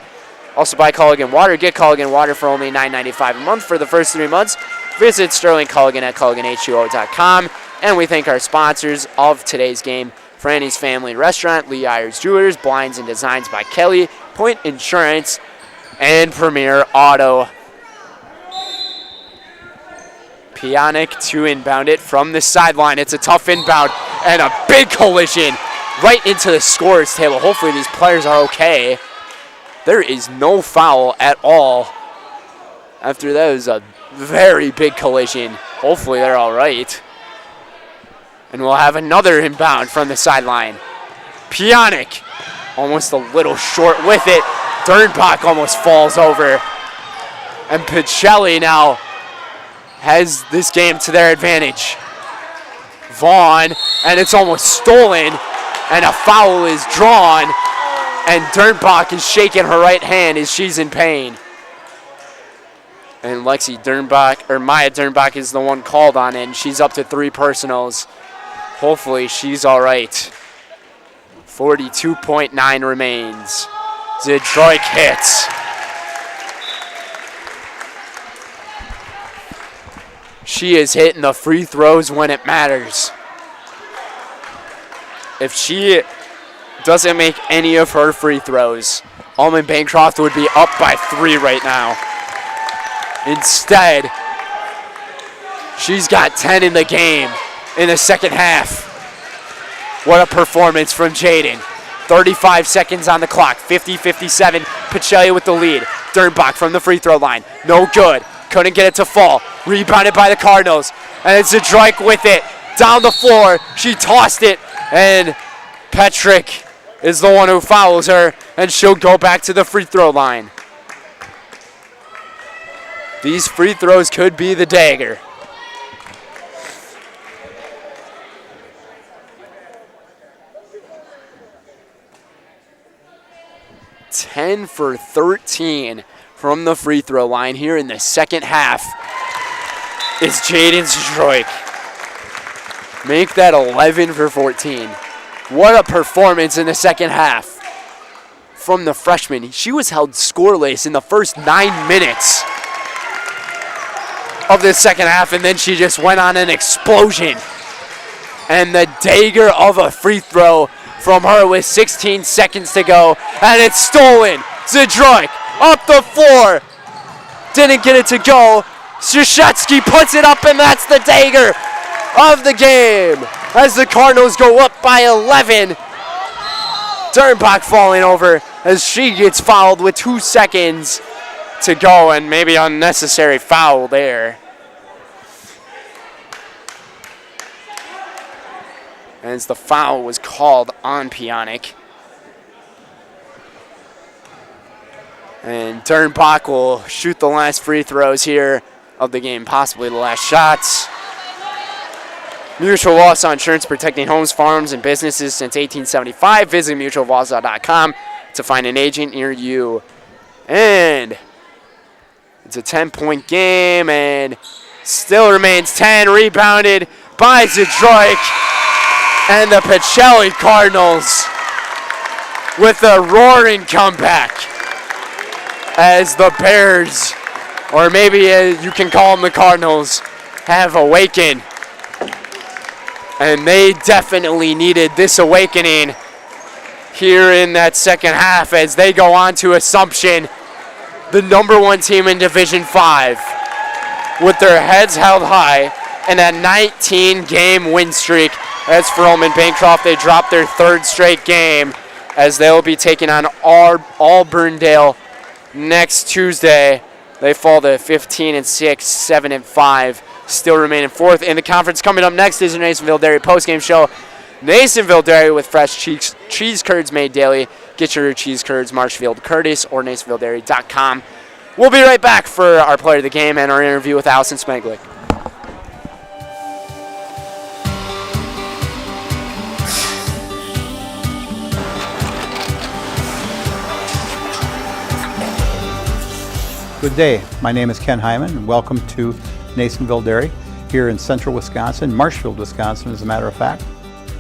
Also by Culligan Water. Get Culligan Water for only $9.95 a month for the first 3 months. Visit Sterling Culligan at CulliganH2O.com. And we thank our sponsors of today's game, Franny's Family Restaurant, Lee Ayers Jewelers, Blinds and Designs by Kelly, Point Insurance, and Premier Auto. Pionic to inbound it from the sideline. It's a tough inbound and a big collision right into the scorer's table. Hopefully these players are okay. There is no foul at all after that was a very big collision. Hopefully they're all right. And we'll have another inbound from the sideline. Pionic almost a little short with it. Dernbach almost falls over. And Pacelli now has this game to their advantage. Vaughn, and it's almost stolen, and a foul is drawn, and Dernbach is shaking her right hand as she's in pain. And Maya Dernbach is the one called on it, and she's up to 3 personals. Hopefully she's all right. 42.9 remains. Zdroik hits. She is hitting the free throws when it matters. If she doesn't make any of her free throws, Almond-Bancroft would be up by 3 right now. Instead, she's got 10 in the game in the second half. What a performance from Jaden. 35 seconds on the clock, 50-57. Pacelli with the lead. Dernbach from the free throw line. No good. Couldn't get it to fall. Rebounded by the Cardinals. And it's Zdroik with it. Down the floor. She tossed it. And Petrick is the one who fouls her. And she'll go back to the free throw line. These free throws could be the dagger. $10 for 13 from the free throw line here in the second half is Jaden Zdroik. Make that 11 for 14. What a performance in the second half from the freshman. She was held scoreless in the first 9 minutes of the second half, and then she just went on an explosion. And the dagger of a free throw from her with 16 seconds to go, and it's stolen. Zdroik up the floor. Didn't get it to go. Krzyzewski puts it up, and that's the dagger of the game as the Cardinals go up by 11. Dernbach falling over as she gets fouled with 2 seconds to go, and maybe unnecessary foul there. As the foul was called on Pionic. And Dernbach will shoot the last free throws here of the game, possibly the last shots. Mutual Wausau Insurance, protecting homes, farms, and businesses since 1875. Visit mutualwausau.com to find an agent near you. And it's a 10-point game, and still remains 10. Rebounded by Zdroik. And the Pacelli Cardinals with a roaring comeback as the Bears, or maybe you can call them the Cardinals, have awakened. And they definitely needed this awakening here in that second half as they go on to Assumption, the #1 team in Division 5, with their heads held high and a 19-game win streak. As for Almond-Bancroft, they dropped their 3rd straight game as they'll be taking on Auburndale next Tuesday. They fall to 15-6, 7-5, still remain in 4th in the conference. Coming up next is your Nasonville Dairy postgame show. Nasonville Dairy with fresh cheese curds made daily. Get your cheese curds, Marshfield Curtis or NasonvilleDairy.com. We'll be right back for our player of the game and our interview with Allison Smeglick. Good day. My name is Ken Hyman, and welcome to Nasonville Dairy here in central Wisconsin, Marshfield, Wisconsin, as a matter of fact.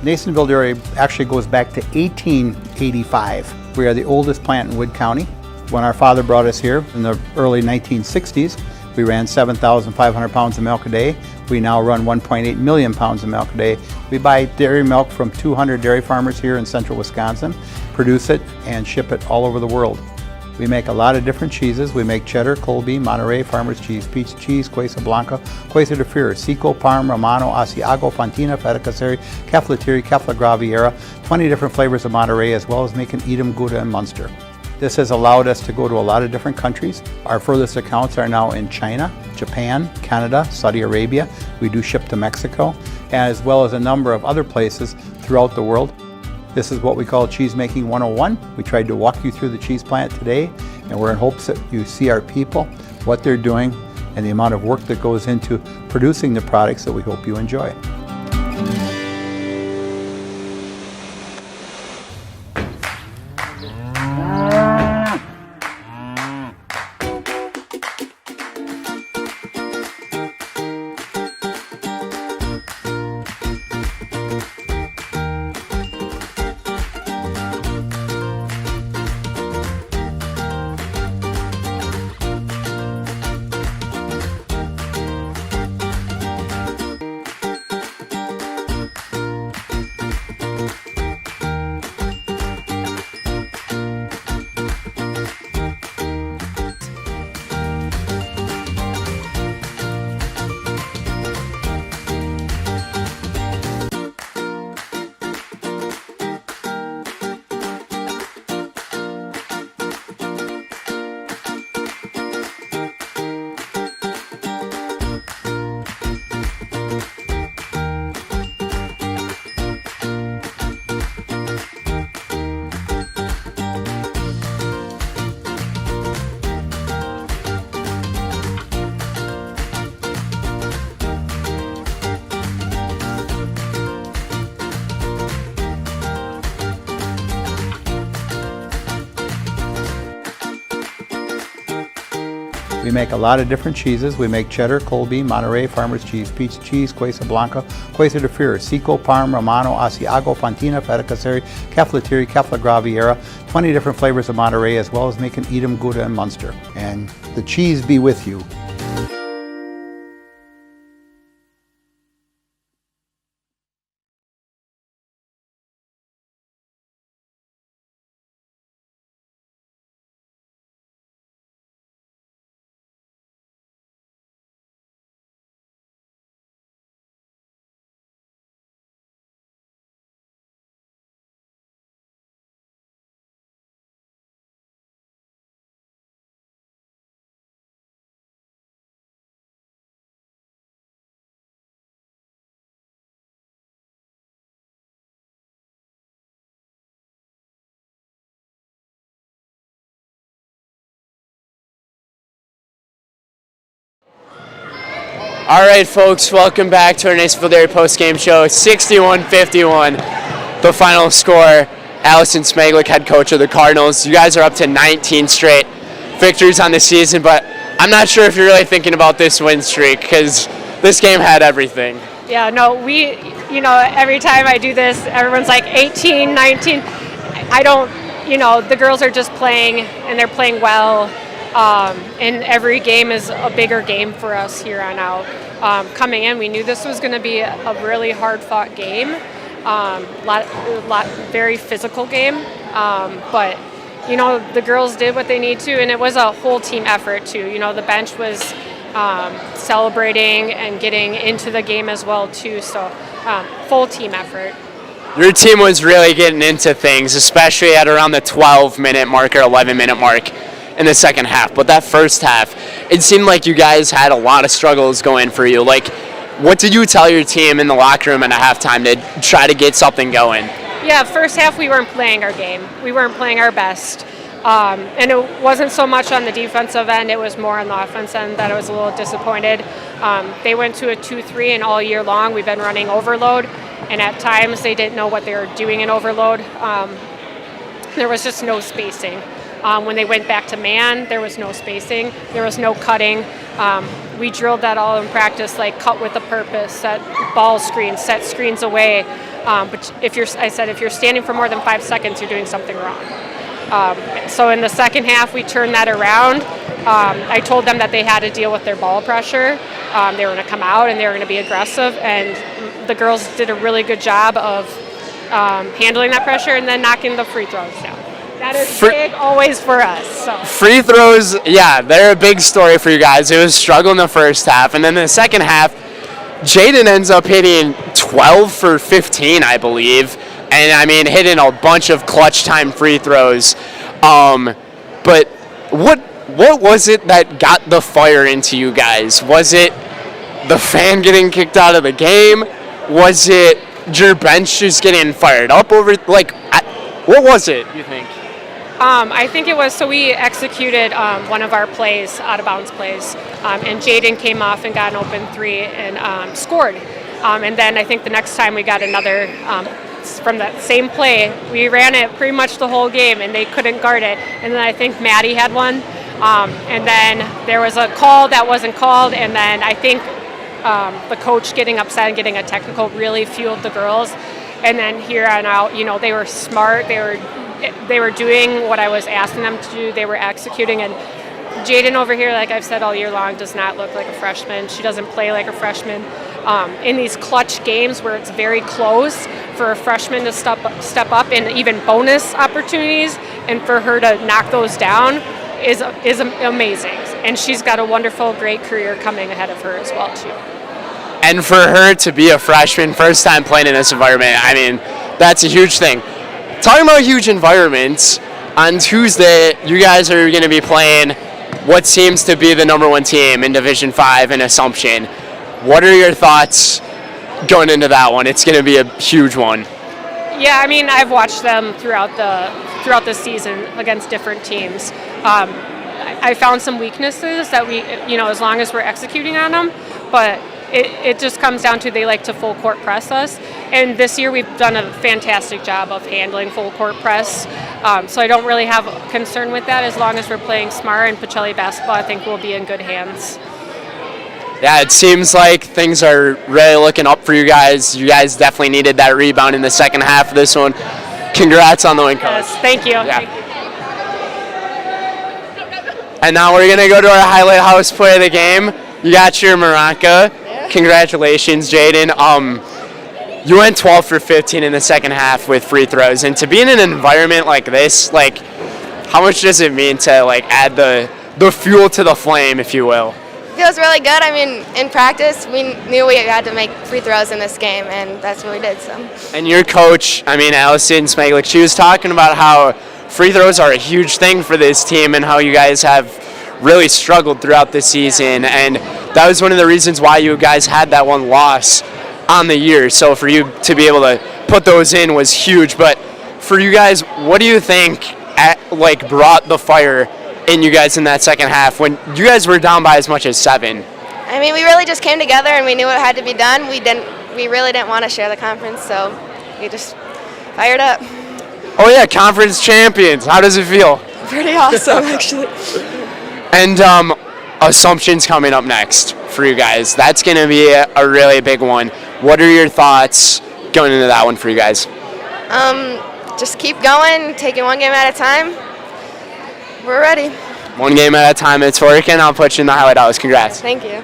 Nasonville Dairy actually goes back to 1885. We are the oldest plant in Wood County. When our father brought us here in the early 1960s, we ran 7,500 pounds of milk a day. We now run 1.8 million pounds of milk a day. We buy dairy milk from 200 dairy farmers here in central Wisconsin, produce it, and ship it all over the world. We make a lot of different cheeses. We make cheddar, Colby, Monterey, Farmer's Cheese, Peach Cheese, Quesa Blanca, Quesa de Freer, Seco, Parm, Romano, Asiago, Fontina, Feta Caseri, Caflatiri, Cafla Graviera, 20 different flavors of Monterey, as well as making Edam, Gouda, and Munster. This has allowed us to go to a lot of different countries. Our furthest accounts are now in China, Japan, Canada, Saudi Arabia. We do ship to Mexico, as well as a number of other places throughout the world. This is what we call Cheese Making 101. We tried to walk you through the cheese plant today, and we're in hopes that you see our people, what they're doing, and the amount of work that goes into producing the products that we hope you enjoy. We make a lot of different cheeses. We make cheddar, Colby, Monterey, Farmer's Cheese, Peach Cheese, Quesa Blanca, Quesa de Fir, Seco, Parm, Romano, Asiago, Fontina, Feta Caseri, Caflateri, Cafla Graviera, 20 different flavors of Monterey, as well as making Edam, Gouda, and Munster. And the cheese be with you. All right, folks, welcome back to our Nasonville Dairy Postgame Show. 61-51, the final score. Allison Smaglik, head coach of the Cardinals. You guys are up to 19 straight victories on the season, but I'm not sure if you're really thinking about this win streak because this game had everything. Yeah, no, every time I do this, everyone's like 18, 19. I don't, the girls are just playing, and they're playing well. And every game is a bigger game for us here on out. Coming in, we knew this was going to be a really hard-fought game, very physical game. But the girls did what they need to, and it was a whole team effort too. The bench was celebrating and getting into the game as well too. So full team effort. Your team was really getting into things, especially at around the 12-minute mark or 11-minute mark in the second half. But that first half, it seemed like you guys had a lot of struggles going for you. Like, what did you tell your team in the locker room at halftime to try to get something going? Yeah, first half we weren't playing our game. We weren't playing our best. And it wasn't so much on the defensive end, it was more on the offense end that I was a little disappointed. They went to a 2-3, and all year long we've been running overload, and at times they didn't know what they were doing in overload. There was just no spacing. When they went back to man, there was no spacing, there was no cutting. We drilled that all in practice, like cut with a purpose, set ball screens, set screens away. But if you're standing for more than 5 seconds, you're doing something wrong. So in the second half, we turned that around. I told them that they had to deal with their ball pressure. They were going to come out and they were going to be aggressive, and the girls did a really good job of handling that pressure and then knocking the free throws down. That is big always for us. So. Free throws, yeah, they're a big story for you guys. It was a struggle in the first half, and then in the second half, Jaden ends up hitting 12 for 15, I believe, and hitting a bunch of clutch time free throws. but what was it that got the fire into you guys? Was it the fan getting kicked out of the game? Was it your bench just getting fired up over, like, what was it, you think? I think it was, so we executed one of our plays, out of bounds plays, and Jaden came off and got an open three and scored. And then I think the next time we got another, from that same play, we ran it pretty much the whole game and they couldn't guard it. And then I think Maddie had one. And then there was a call that wasn't called, and then I think the coach getting upset and getting a technical really fueled the girls. And then here on out, you know, they were smart. They were doing what I was asking them to do. They were executing. And Jaden over here, like I've said all year long, does not look like a freshman. She doesn't play like a freshman. In these clutch games where it's very close, for a freshman to step up in even bonus opportunities, and for her to knock those down is amazing. And she's got a wonderful, great career coming ahead of her as well, too. And for her to be a freshman, first time playing in this environment, I mean, that's a huge thing. Talking about huge environments, on Tuesday, you guys are going to be playing what seems to be the number one team in Division 5 in Assumption. What are your thoughts going into that one? It's going to be a huge one. Yeah, I mean, I've watched them throughout the season against different teams. I found some weaknesses that we, you know, as long as we're executing on them, but it just comes down to they like to full court press us. And this year we've done a fantastic job of handling full court press. So I don't really have concern with that. As long as we're playing smart and Pacelli basketball, I think we'll be in good hands. Yeah, it seems like things are really looking up for you guys. You guys definitely needed that rebound in the second half of this one. Congrats on the win, Coach. Yes, thank you. Yeah. And now we're going to go to our highlight house play of the game. You got your maraca. Yeah. Congratulations, Jaden. You went 12 for 15 in the second half with free throws. And to be in an environment like this, like, how much does it mean to, like, add the fuel to the flame, if you will? Feels really good. I mean, in practice, we knew we had to make free throws in this game, and that's what we did. So. And your coach, I mean, Allison Smeglich, she was talking about how free throws are a huge thing for this team and how you guys have really struggled throughout the season. And that was one of the reasons why you guys had that one loss on the year. So for you to be able to put those in was huge. But for you guys, what do you think brought the fire in you guys in that second half when you guys were down by as much as 7? I mean, we really just came together and we knew what had to be done. We really didn't want to share the conference, so we just fired up. Oh yeah, conference champions. How does it feel? Pretty awesome, actually. And Assumption's coming up next for you guys. That's going to be a really big one. What are your thoughts going into that one for you guys? Just keep going, taking one game at a time. We're ready. One game at a time, it's working. I'll put you in the highlight house. Congrats. Thank you.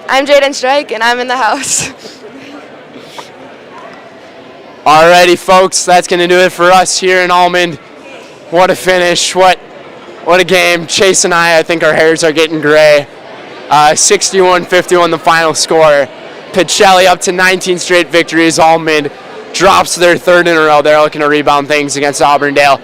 I'm Jaden Strike, and I'm in the house. Alrighty, folks, that's going to do it for us here in Almond. What a finish. What a game. Chase and I think our hairs are getting gray. 61-51 the final score. Pacelli up to 19 straight victories. Almond drops their third in a row. They're looking to rebound things against Auburndale.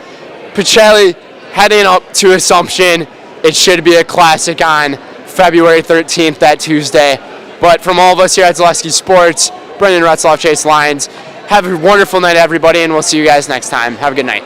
Pacelli heading up to Assumption. It should be a classic on February 13th, that Tuesday. But from all of us here at Zaleski Sports, Brendan Retzloff, Chase Lyons, have a wonderful night, everybody, and we'll see you guys next time. Have a good night.